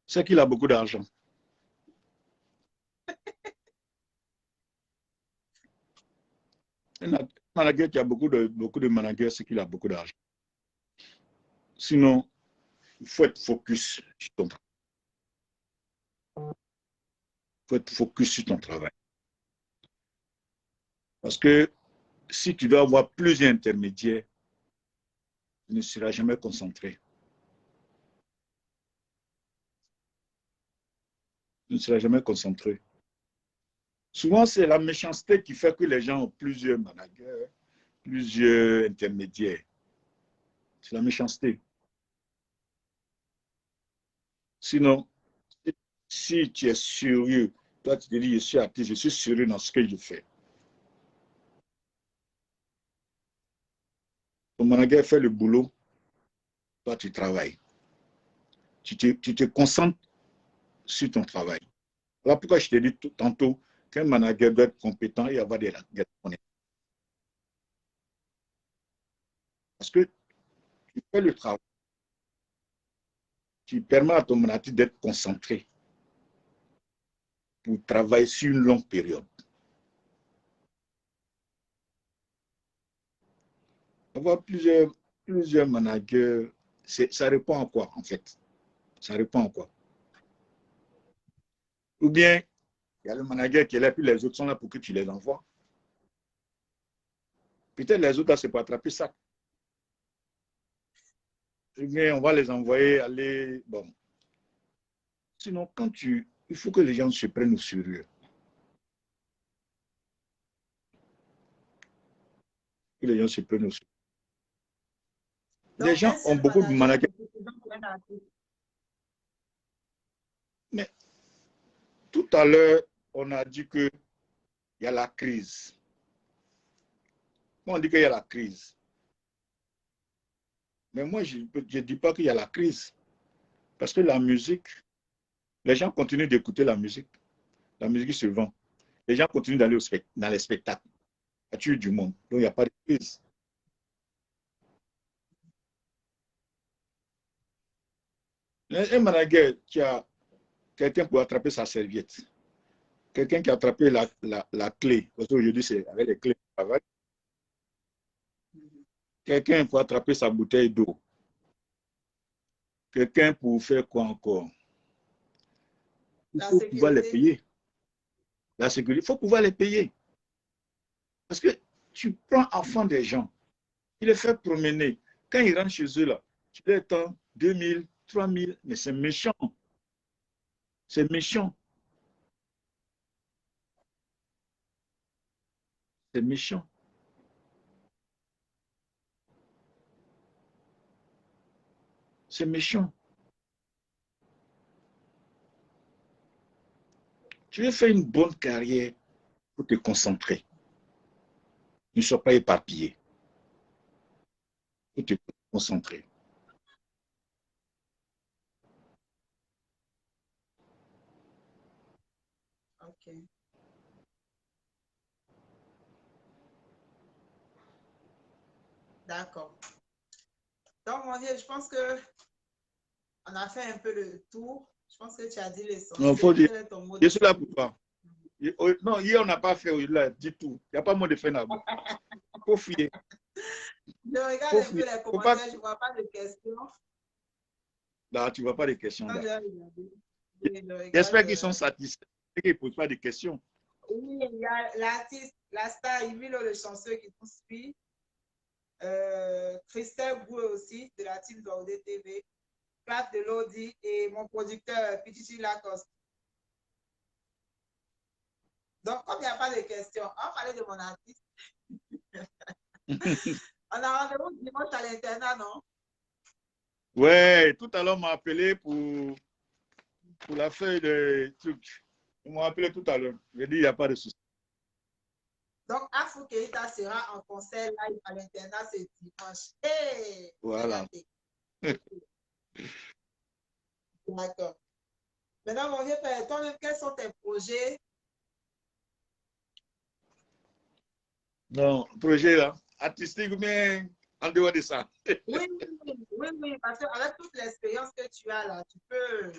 C'est qu'il a beaucoup d'argent. Un manager qui a beaucoup de managers, c'est qu'il a beaucoup d'argent. Sinon, il faut être focus sur ton travail. Il faut être focus sur ton travail. Parce que si tu dois avoir plusieurs intermédiaires, tu ne seras jamais concentré. Tu ne seras jamais concentré. Souvent, c'est la méchanceté qui fait que les gens ont plusieurs managers, plusieurs intermédiaires. C'est la méchanceté. Sinon, si tu es sérieux, toi tu te dis, je suis artiste, je suis sérieux dans ce que je fais. Ton manager fait le boulot, toi tu travailles. Tu te concentres sur ton travail. Voilà pourquoi je t'ai dit tantôt qu'un manager doit être compétent et avoir des connaissances. Parce que tu fais le travail, tu permets à ton manager d'être concentré pour travailler sur une longue période. Avoir plusieurs managers, ça répond à quoi en fait? Ça répond à quoi? Ou bien, il y a le manager qui est là, puis les autres sont là pour que tu les envoies. Peut-être les autres, c'est pour attraper ça. Ou bien, on va les envoyer aller. Bon. Sinon, il faut que les gens se prennent au sérieux. Que les gens se prennent au sérieux. Les Donc, un gens ont seul beaucoup de manager managers. est suffisant pour un artiste. Mais tout à l'heure, on a dit qu'il y a la crise. On dit qu'il y a la crise. Mais moi, je ne dis pas qu'il y a la crise. Parce que la musique, les gens continuent d'écouter la musique. La musique se vend. Les gens continuent d'aller dans les spectacles. Il y a du monde. Donc, il n'y a pas de crise. Un manager qui a quelqu'un pour attraper sa serviette, quelqu'un qui a attrapé la clé, parce qu'aujourd'hui, c'est avec les clés de travail, quelqu'un pour attraper sa bouteille d'eau, quelqu'un pour faire quoi encore? Il La faut pouvoir les sécurité. payer. La sécurité, il faut pouvoir les payer. Parce que tu prends enfant des gens, tu les fais promener. Quand ils rentrent chez eux, là, tu les tends 2000, 3000, mais c'est méchant. C'est méchant. C'est méchant. C'est méchant. Tu veux faire une bonne carrière, il faut te concentrer. Ne sois pas éparpillé. Il faut te concentrer. OK. D'accord. Donc, mon Dieu, je pense que on a fait un peu le tour. Je pense que tu as dit Non, il faut l'essentiel. dire, Quel est ton mot je de suis là fin? pour toi. Non, hier, on n'a pas fait, là, dis tout. Il n'y a pas mot de fin là-bas. Il faut fouiller. Je regarde Faut un peu fouiller. les Faut pas... commentaires, je ne vois pas de questions. Là, tu ne vois pas de questions Quand là. je vais regarder, je regarde. J'espère qu'ils sont satisfaits et qu'ils ne posent pas de questions. Oui, il y a l'artiste, la star Emilio le chanceux qui nous suit. Christelle Boué aussi, de la team d'Ordé TV. Clap de Lodi et mon producteur Pichichi Lacoste. Donc, comme il n'y a pas de questions, on va parler de mon artiste. On a rendez-vous dimanche à l'internat, non? Ouais, tout à l'heure, on m'a appelé pour la feuille de truc. Ils m'ont appelé tout à l'heure. J'ai dit, il n'y a pas de souci. Donc, Afro Keita sera en concert live à l'internat ce dimanche. Hey, Voilà. D'accord. Maintenant, mon vieux père, toi-même, quels sont tes projets? Non, projet là, artistique ou bien en dehors de ça. Oui, oui, parce qu'avec toute l'expérience que tu as là, tu peux,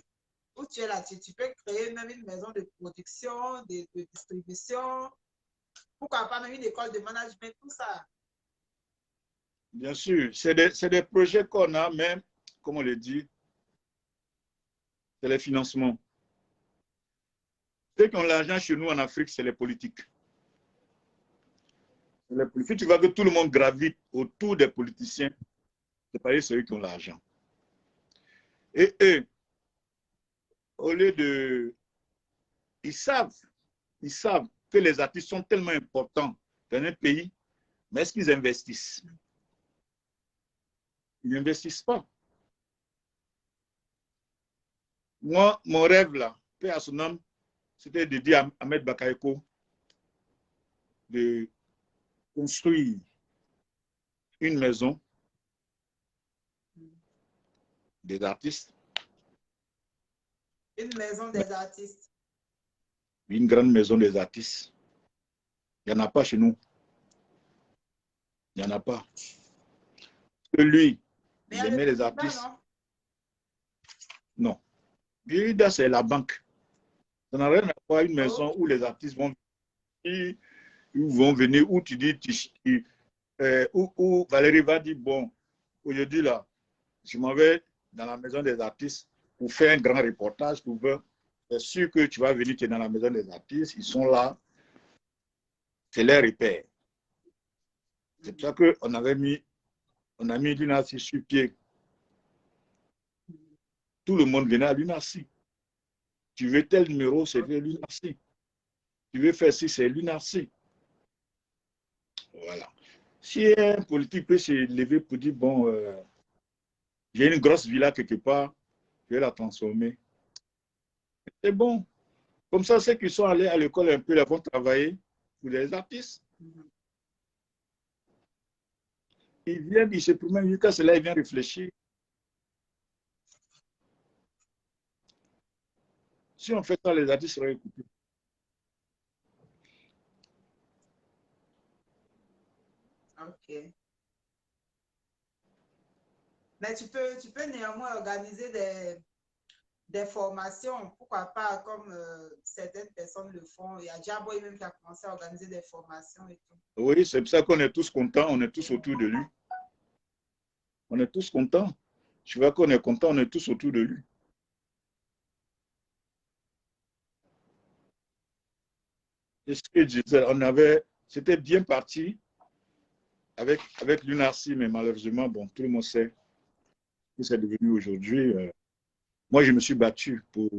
où tu es là, tu peux créer même une maison de production, de distribution, pourquoi pas même une école de management, tout ça. Bien sûr, c'est des projets qu'on a, mais comme on le dit, c'est les financements. Ceux qui ont l'argent chez nous en Afrique, c'est les politiques. Si tu vois que tout le monde gravite autour des politiciens, c'est pas ceux qui ont l'argent. Et eux, au lieu de... Ils savent que les artistes sont tellement importants dans un pays, mais est-ce qu'ils investissent? Ils n'investissent pas. Moi, mon rêve là, paix à son âme, c'était de dire à Ahmed Bakayoko de construire une maison des artistes, Une maison des artistes. une grande maison des artistes. Il n'y en a pas chez nous. Il n'y en a pas. Que lui, Mais il aimait les artistes. non? Non. Birida, c'est la banque. Ça n'a rien à voir une maison où les artistes vont venir, où tu dis, où Valérie va dire, bon, aujourd'hui là, je m'en vais dans la maison des artistes pour faire un grand reportage. C'est sûr que tu vas venir, tu es dans la maison des artistes, ils sont là, c'est leur repère. C'est pour ça qu'on a mis l'UNASI sur pied. Tout le monde venait à l'UNASI. Tu veux tel numéro, c'est l'UNASI. Tu veux faire ci, c'est l'UNASI. Voilà. Si un politique peut se lever pour dire, bon, j'ai une grosse villa quelque part, je vais la transformer. C'est bon. Comme ça, ceux qui sont allés à l'école un peu, là, vont travailler pour les artistes. Ils viennent, ils se promènent, jusqu'à cela, ils viennent réfléchir. Si on fait ça, les artistes seraient écoutés. Ok. Mais tu peux néanmoins organiser des formations, pourquoi pas, comme certaines personnes le font. Il y a Diaboy même qui a commencé à organiser des formations et tout. Oui, c'est pour ça qu'on est tous contents, on est tous autour de lui. On est tous contents. Tu vois qu'on est content, on est tous autour de lui. C'est ce que je disais, c'était bien parti avec l'UNARCI, mais malheureusement, bon, tout le monde sait ce que c'est devenu aujourd'hui. Moi, je me suis battu pour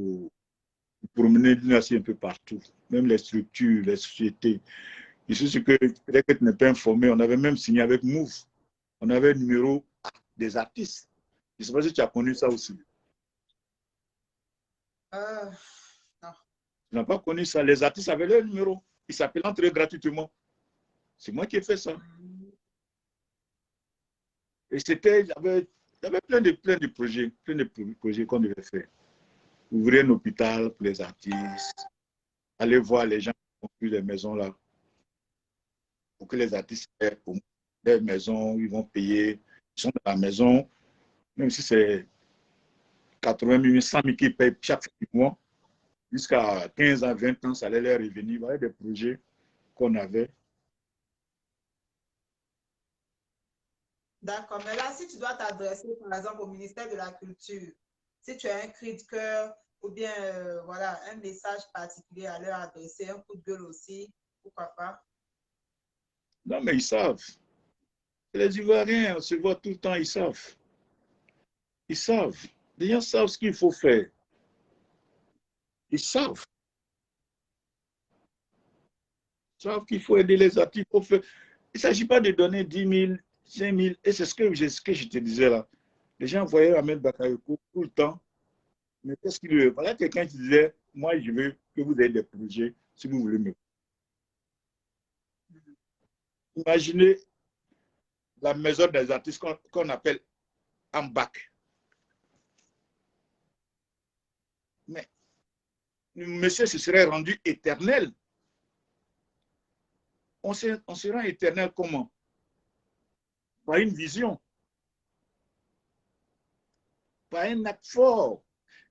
mener l'UNARCI un peu partout, même les structures, les sociétés. Je suis sûr que peut-être que tu n'es pas informé, on avait même signé avec Move. On avait le numéro des artistes. Je ne sais pas si tu as connu ça aussi. Non. Tu n'as pas connu ça. Les artistes avaient leur numéro. Ils s'appellent entre eux gratuitement. C'est moi qui ai fait ça. Et c'était, il y avait plein de projets qu'on devait faire. Ouvrir un hôpital pour les artistes, aller voir les gens qui ont construit les maisons là, pour que les artistes aient des maisons où ils vont payer. Ils sont dans la maison, même si c'est 80 000, 100 000 qui payent chaque mois, jusqu'à 15 ans, 20 ans, ça allait leur revenir. Voilà des projets qu'on avait. D'accord, mais là, si tu dois t'adresser, par exemple, au ministère de la Culture, si tu as un cri de cœur ou bien voilà, un message particulier à leur adresser, un coup de gueule aussi, pourquoi pas? Non, mais ils savent. Les Ivoiriens, on se voit tout le temps, ils savent. Ils savent. Les gens savent ce qu'il faut faire. Ils savent. Ils savent qu'il faut aider les artistes. Il ne s'agit pas de donner 10 000, 5 000. Et c'est ce que je te disais là. Les gens voyaient Ahmed Bakayoko tout le temps. Mais qu'est-ce qu'il veut? Voilà quelqu'un qui disait, moi, je veux que vous ayez des projets si vous voulez me. Imaginez la maison des artistes qu'on appelle AMBAC. Mais le monsieur se serait rendu éternel. On se rend éternel comment? Par une vision, par un acte fort.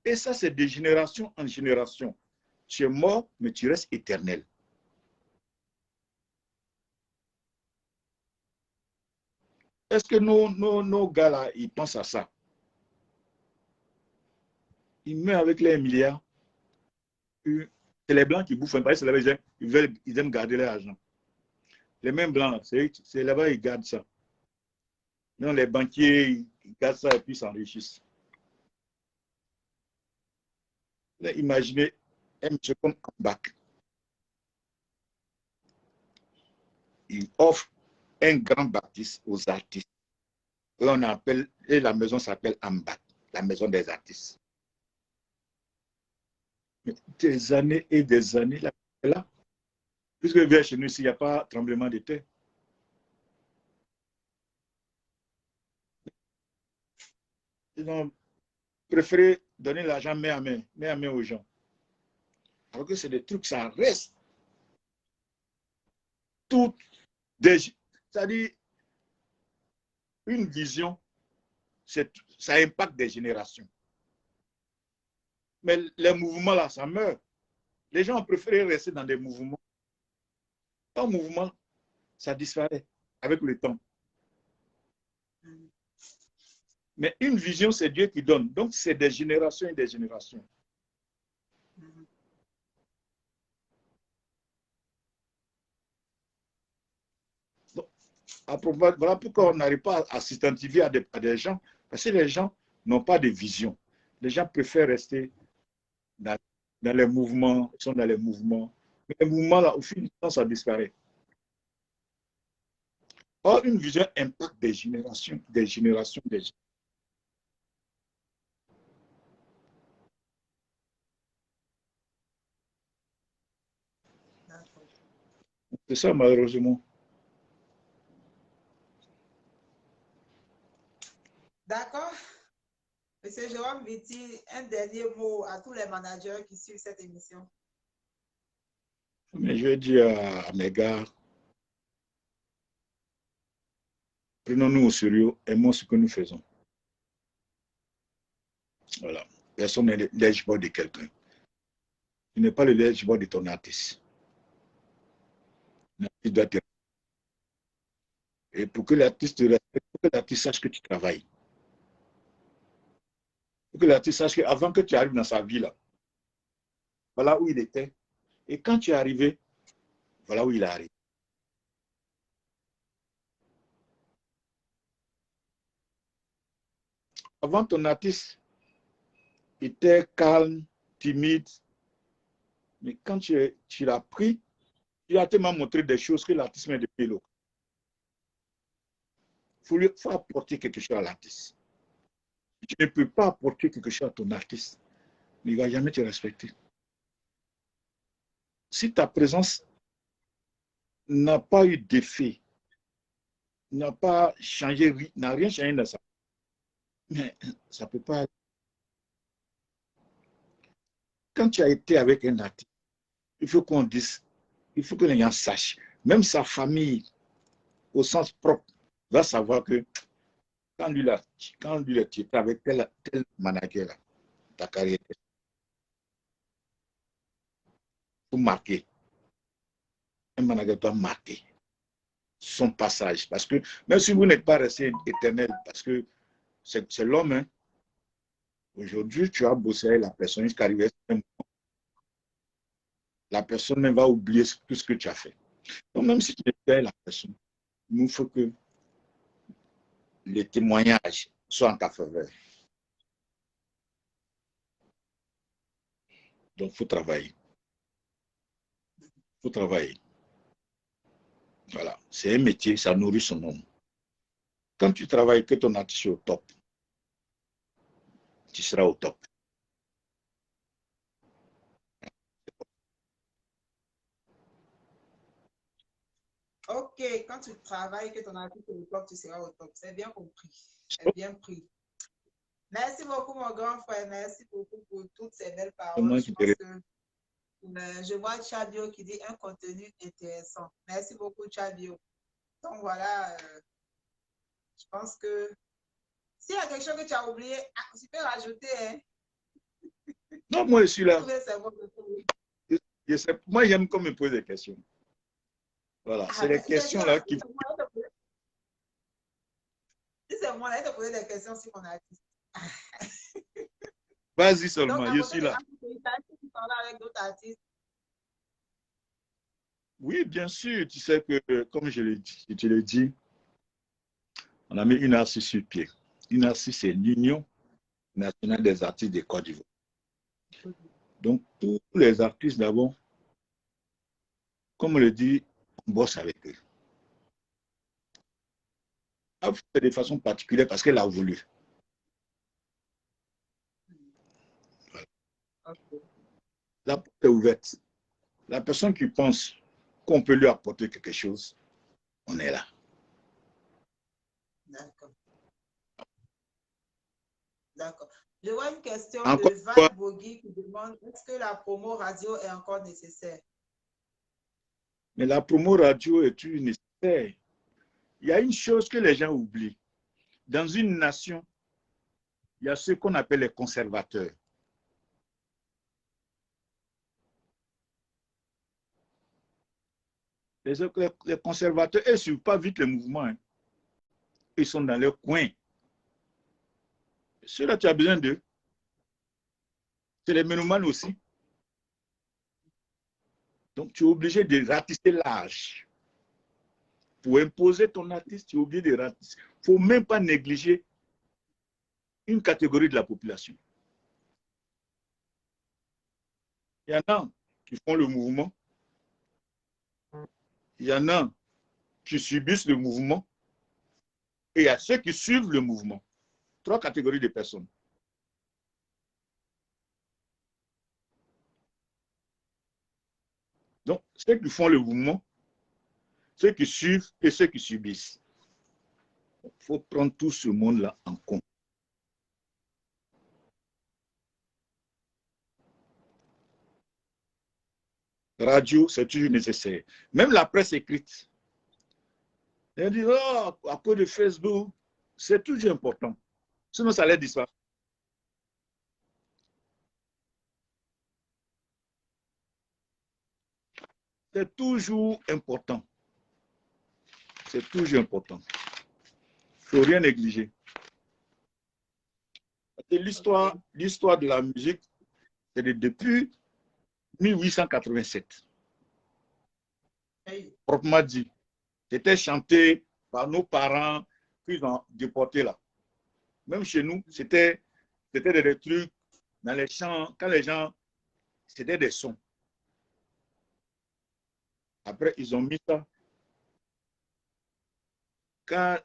Et ça, c'est de génération en génération. Tu es mort, mais tu restes éternel. Est-ce que nos gars là, ils pensent à ça? Ils meurent avec les milliards. C'est les blancs qui bouffent. Ils aiment garder leur argent. Les mêmes blancs, c'est là-bas, ils gardent ça. Non, les banquiers, ils gardent ça et puis s'enrichissent. Imaginez un monsieur comme Ambak. Il offre un grand baptiste aux artistes. Et la maison s'appelle Ambak, la maison des artistes. Mais des années et des années là. Puisque vers chez nous, il n'y a pas de tremblement de terre. Ils ont préféré donner l'argent main à main aux gens. Alors que c'est des trucs, ça reste. Tout, c'est-à-dire, une vision, ça impacte des générations. Mais les mouvements là, ça meurt. Les gens ont préféré rester dans des mouvements. Un mouvement, ça disparaît avec le temps. Mais une vision, c'est Dieu qui donne. Donc, c'est des générations et des générations. Donc, voilà pourquoi on n'arrive pas à s'identifier à des gens. Parce que les gens n'ont pas de vision. Les gens préfèrent rester dans les mouvements, ils sont dans les mouvements. Mais les mouvements, là, au fil du temps, ça disparaît. Or, une vision impacte des générations, des générations, des générations. C'est ça, malheureusement. D'accord. Monsieur Jérôme Viti, un dernier mot à tous les managers qui suivent cette émission. Mais je vais dire à mes gars, prenons-nous au sérieux, aimons ce que nous faisons. Voilà. Personne n'est le dashboard de quelqu'un. Tu n'es pas le dashboard de ton artiste. L'artiste doit te... Et pour que l'artiste te respecte, pour que l'artiste sache que tu travailles. Pour que l'artiste sache qu'avant que tu arrives dans sa vie, là, voilà où il était. Et quand tu es arrivé, voilà où il est arrivé. Avant, ton artiste était calme, timide. Mais quand tu l'as pris, tu as tellement montré des choses que l'artiste met de pélo. Il faut apporter quelque chose à l'artiste. Si tu ne peux pas apporter quelque chose à ton artiste, il ne va jamais te respecter. Si ta présence n'a pas eu d'effet, n'a pas changé, n'a rien changé dans ça, mais ça ne peut pas. Quand tu as été avec un artiste, il faut qu'on dise, il faut que les gens sachent, même sa famille, au sens propre, va savoir que quand lui, tu étais avec tel manager, là, ta carrière, il faut marquer. Un manager doit marquer son passage. Parce que même si vous n'êtes pas resté éternel, parce que c'est l'homme, hein, aujourd'hui, tu as bossé avec la personne jusqu'à arriver à un moment. La personne même va oublier tout ce que tu as fait. Donc, même si tu es avec la personne, il faut que les témoignages soient en ta faveur. Donc, il faut travailler. Il faut travailler. Voilà. C'est un métier, ça nourrit son homme. Quand tu travailles, que ton artiste est au top, tu seras au top. Ok, quand tu travailles, que ton artiste est au top, tu seras au top. C'est bien compris. C'est bien pris. Merci beaucoup, mon grand frère. Merci beaucoup pour toutes ces belles paroles. Je pense que je vois Chabio qui dit un contenu intéressant. Merci beaucoup, Chabio. Donc voilà, je pense que s'il y a quelque chose que tu as oublié, tu peux rajouter. Hein? Non, moi, je suis là. Moi, j'aime qu'on me pose des questions. Voilà, c'est les questions là qui... Si c'est moi, là, je te poser des questions sur mon artiste. Vas-y seulement, donc, je suis là. Tu parles avec d'autres artistes. Oui, bien sûr. Tu sais que, comme je l'ai dit, on a mis une ARCI sur pied. Une ARCI, c'est l'Union nationale des artistes de Côte d'Ivoire. Donc, tous les artistes d'abord, comme on le dit, on bosse avec eux. De façon particulière parce qu'elle a voulu. Voilà. Okay. La porte est ouverte. La personne qui pense qu'on peut lui apporter quelque chose, on est là. D'accord. D'accord. Je vois une question de Val Bogui qui demande est-ce que la promo radio est encore nécessaire? Mais la promo radio est toujours nécessaire. Il y a une chose que les gens oublient. Dans une nation, il y a ce qu'on appelle les conservateurs. Les conservateurs, ils ne suivent pas vite le mouvement. Hein. Ils sont dans leur coin. Ceux-là, tu as besoin d'eux. C'est les mélomanes aussi. Donc, tu es obligé de ratisser l'âge. Pour imposer ton artiste, tu es obligé de ratisser. Il ne faut même pas négliger une catégorie de la population. Il y en a qui font le mouvement. Il y en a qui subissent le mouvement. Et il y a ceux qui suivent le mouvement. 3 catégories de personnes. Donc, ceux qui font le mouvement, ceux qui suivent et ceux qui subissent. Il faut prendre tout ce monde-là en compte. Radio, c'est toujours nécessaire. Même la presse écrite. Elle dit, oh, à cause de Facebook, c'est toujours important. Sinon, ça allait disparaître. C'est toujours important. C'est toujours important. Il ne faut rien négliger. L'histoire de la musique, c'est depuis 1887. Proprement dit. C'était chanté par nos parents qu'ils ont déporté là. Même chez nous, c'était des trucs dans les champs, quand les gens, c'était des sons. Après, ils ont mis ça. Quand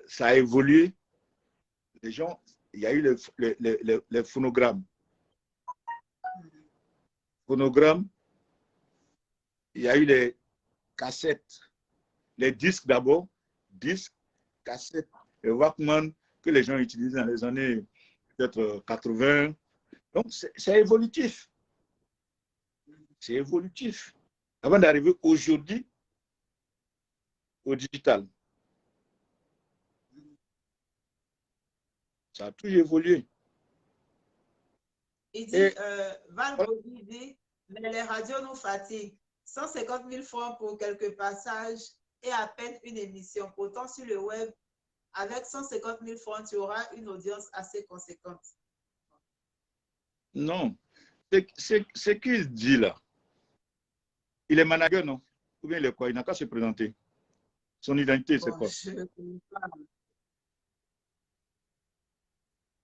ça a évolué, les gens, il y a eu les phonogrammes. Phonogrammes, il y a eu les cassettes, les disques d'abord, disques, cassettes, et Walkman que les gens utilisaient dans les années peut-être 80. Donc, c'est évolutif. C'est évolutif. Avant d'arriver aujourd'hui au digital. Ça a toujours évolué. Il dit, Val Bogui dit, mais les radios nous fatiguent. 150 000 francs pour quelques passages et à peine une émission. Pourtant, sur le web, avec 150 000 francs, tu auras une audience assez conséquente. Non. Ce qu'il dit là, il est manager, non? Ou bien il est quoi? Il n'a qu'à se présenter. Son identité, c'est quoi?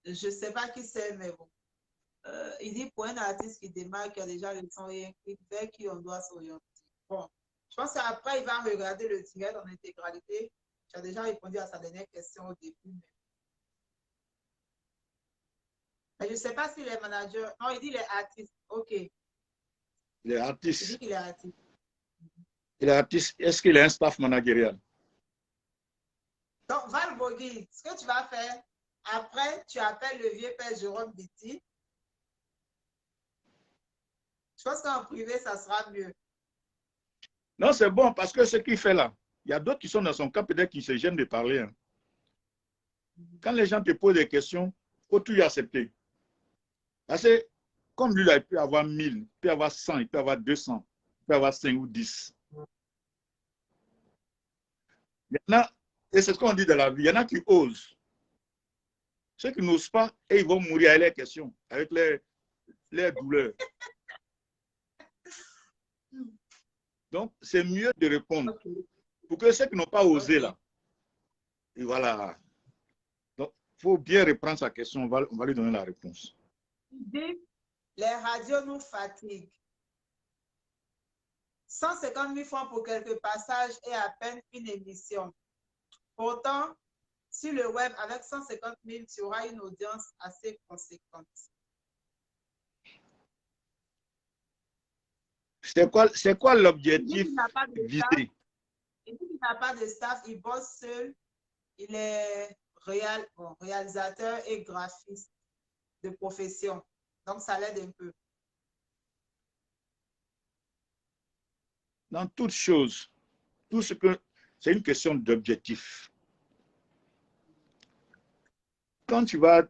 Je ne sais pas qui c'est, mais bon. Il dit pour un artiste qui démarre, qui a déjà le son et un clip, vers qui on doit s'orienter. Bon, je pense qu'après, il va regarder le direct en intégralité. Tu as déjà répondu à sa dernière question au début. Mais... Mais je ne sais pas s'il est manager. Non, il dit il est artiste. OK. Il Il est dit artiste. qu'il est artiste. Il est artiste. Est-ce qu'il a un staff managérial? Donc, Val Bogui, ce que tu vas faire, après, tu appelles le vieux père Jérôme Biti. Je pense qu'en privé, ça sera mieux. Non, c'est bon parce que ce qu'il fait là, il y a d'autres qui sont dans son cas, peut-être qui se gênent de parler. Hein. Quand les gens te posent des questions, il faut tout y accepter. Parce que comme lui, là, il peut avoir 1000, il peut avoir 100, il peut avoir 200, il peut avoir 5 ou 10. Il y en a, et c'est ce qu'on dit dans la vie, il y en a qui osent. Ceux qui n'osent pas, et ils vont mourir avec les questions, avec les douleurs. Donc, c'est mieux de répondre. Okay. Pour que ceux qui n'ont pas osé, là, et voilà. Donc, il faut bien reprendre sa question, on va lui donner la réponse. Les radios nous fatiguent. 150 000 francs pour quelques passages et à peine une émission. Pourtant, sur le web, avec 150 000, tu auras une audience assez conséquente. C'est quoi l'objectif visé? Il n'a pas de staff, il bosse seul. Il est réalisateur et graphiste de profession. Donc, ça l'aide un peu. Dans toute chose, tout ce que c'est une question d'objectif. Quand tu vas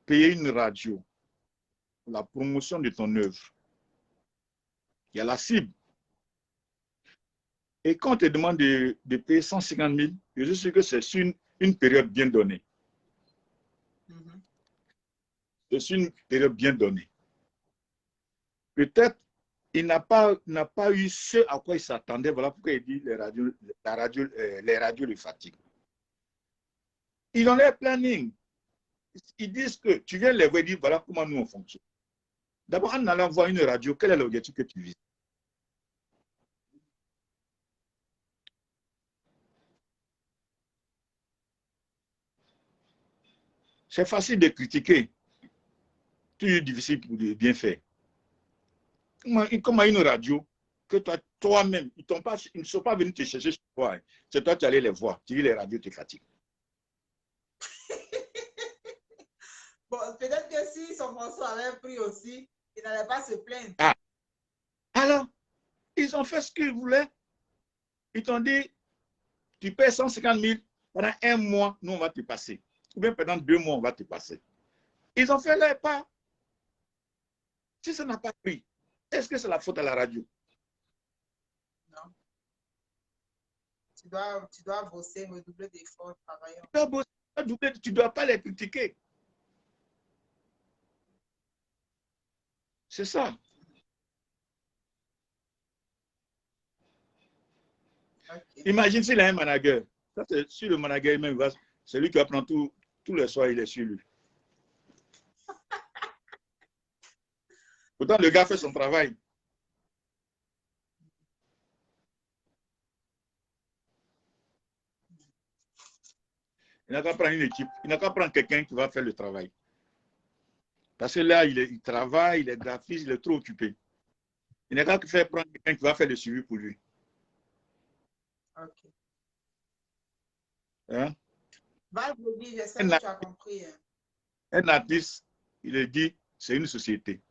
payer une radio pour la promotion de ton œuvre, il y a la cible. Et quand on te demande de payer 150 000, je suis sûr que c'est sur une période bien donnée. C'est sur une période bien donnée. Peut-être il n'a pas eu ce à quoi il s'attendait. Voilà pourquoi il dit les radios le fatiguent. Ils ont leur planning. Ils disent que tu viens les voir et dire voilà comment nous on fonctionne. D'abord, en allant voir une radio, quel est l'objectif que tu vises? C'est facile de critiquer. Tout est difficile de bien faire. Comment une radio que toi-même, ils ne sont pas venus te chercher sur toi. Hein. C'est toi qui allais les voir. Tu dis les radios te fatiguent. Bon, peut-être que si son morceau avait pris aussi, il n'allait pas se plaindre. Ah. Alors, ils ont fait ce qu'ils voulaient. Ils t'ont dit, tu paies 150 000, pendant un mois, nous on va te passer. Ou bien pendant 2 mois, on va te passer. Ils ont fait leur part. Si ça n'a pas pris, est-ce que c'est la faute à la radio? Non. Tu dois bosser, redoubler d'efforts, travailler. Tu dois bosser, tu ne dois pas les critiquer. C'est ça. Okay. Imagine s'il a un manager. Si le manager même va, c'est lui qui va prendre tous les soirs, il est sur lui. Pourtant, le gars fait son travail. Il n'a qu'à prendre une équipe. Il n'a qu'à prendre quelqu'un qui va faire le travail. Parce que là, il travaille, il est graphiste, il est trop occupé. Il n'a qu'à prendre quelqu'un qui va faire le suivi pour lui. Ok. Hein? Val, j'espère que tu as compris. Hein. Un artiste, il est dit, c'est une société.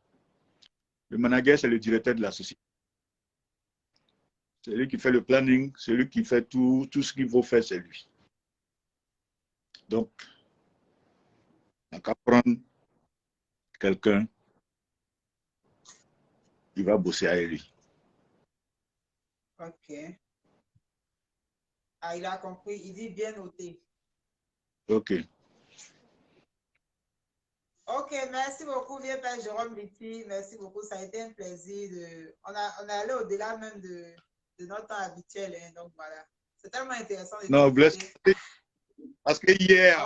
Le manager, c'est le directeur de la société. C'est lui qui fait le planning, c'est lui qui fait tout ce qu'il faut faire, c'est lui. Donc, on n'a qu'à prendre quelqu'un qui va bosser avec lui. Ok. Ah, il a compris. Il dit bien noté. Ok. Ok, merci beaucoup, vieux père Jérôme Biti. Merci beaucoup. Ça a été un plaisir. On est allé au-delà même de notre temps habituel. Hein, donc voilà. C'est tellement intéressant. Non, blesse. Parce que hier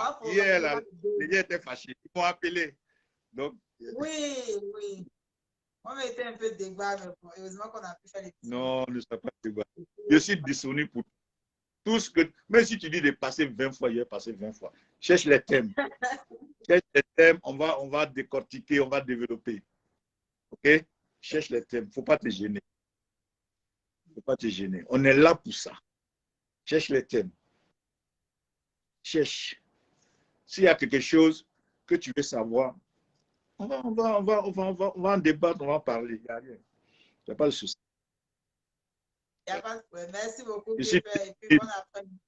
là, les gens étaient fâchés. Ils m'ont appelé. Donc, oui. On mettait un peu de débat, mais bon, heureusement qu'on a pu faire les petits. Non, ne sois pas de débat. Je suis disponible pour tout ce que. Même si tu dis de passer 20 fois, il a passé 20 fois. Cherche les thèmes. Cherche les thèmes, on va décortiquer, on va développer. OK? Cherche les thèmes. Il ne faut pas te gêner. Il ne faut pas te gêner. On est là pour ça. Cherche les thèmes. Cherche. S'il y a quelque chose que tu veux savoir, on va en débattre, on va en parler. Il n'y a rien. Il n'y a pas de souci. Il n'y a pas de problème. Merci beaucoup, Ici, et puis bon après-midi.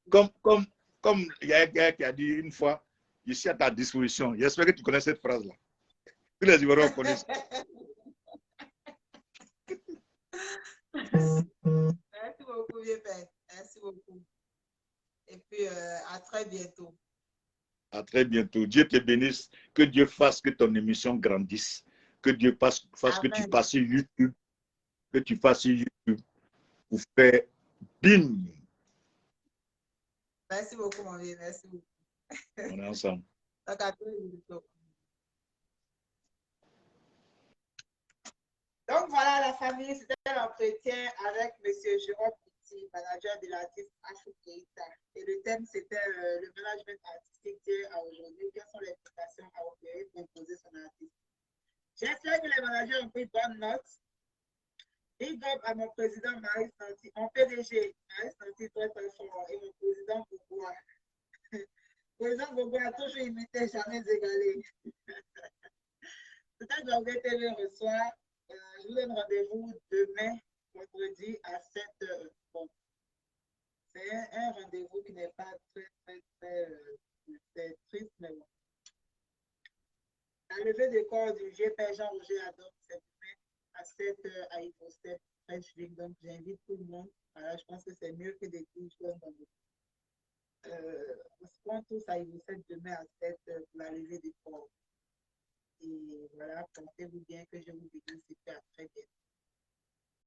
Comme il y a un gars qui a dit une fois, je suis à ta disposition. J'espère que tu connais cette phrase-là. Tous les Ivoiriens connaissent. Merci beaucoup, vieux père. Merci beaucoup. Et puis, à très bientôt. À très bientôt. Dieu te bénisse. Que Dieu fasse que ton émission grandisse. Que Dieu fasse que tu passes sur YouTube. Que tu fasses sur YouTube pour faire bing. Merci beaucoup, mon vieux. Merci beaucoup. On est ensemble. Donc, à très bientôt. Donc voilà la famille, c'était l'entretien avec M. Jérôme Petit, manager de l'artiste Africaita. Et le thème c'était le management artistique d'hier à aujourd'hui. Quelles sont les précautions à opérer pour imposer son artiste? J'espère que les managers ont pris bonne note. Big up à mon président Marie Santi, mon PDG Marie Santi, très très fort, et mon président Bourgois. Le président Bourgois a toujours imité, jamais égalé. Peut-être que Jorge TV reçoit. Je vous donne rendez-vous demain, vendredi à 7h. Bon, c'est un rendez-vous qui n'est pas très triste, mais bon. La levée des corps du GP Jean-Roger Adom, c'est demain à 7h à Ivostep, French League. Donc, j'invite tout le monde. Voilà, je pense que c'est mieux que des coups. On se prend tous à Ivostep demain à 7h pour la levée des corps. Et voilà, comptez-vous bien que je vous bénisse et à très bientôt.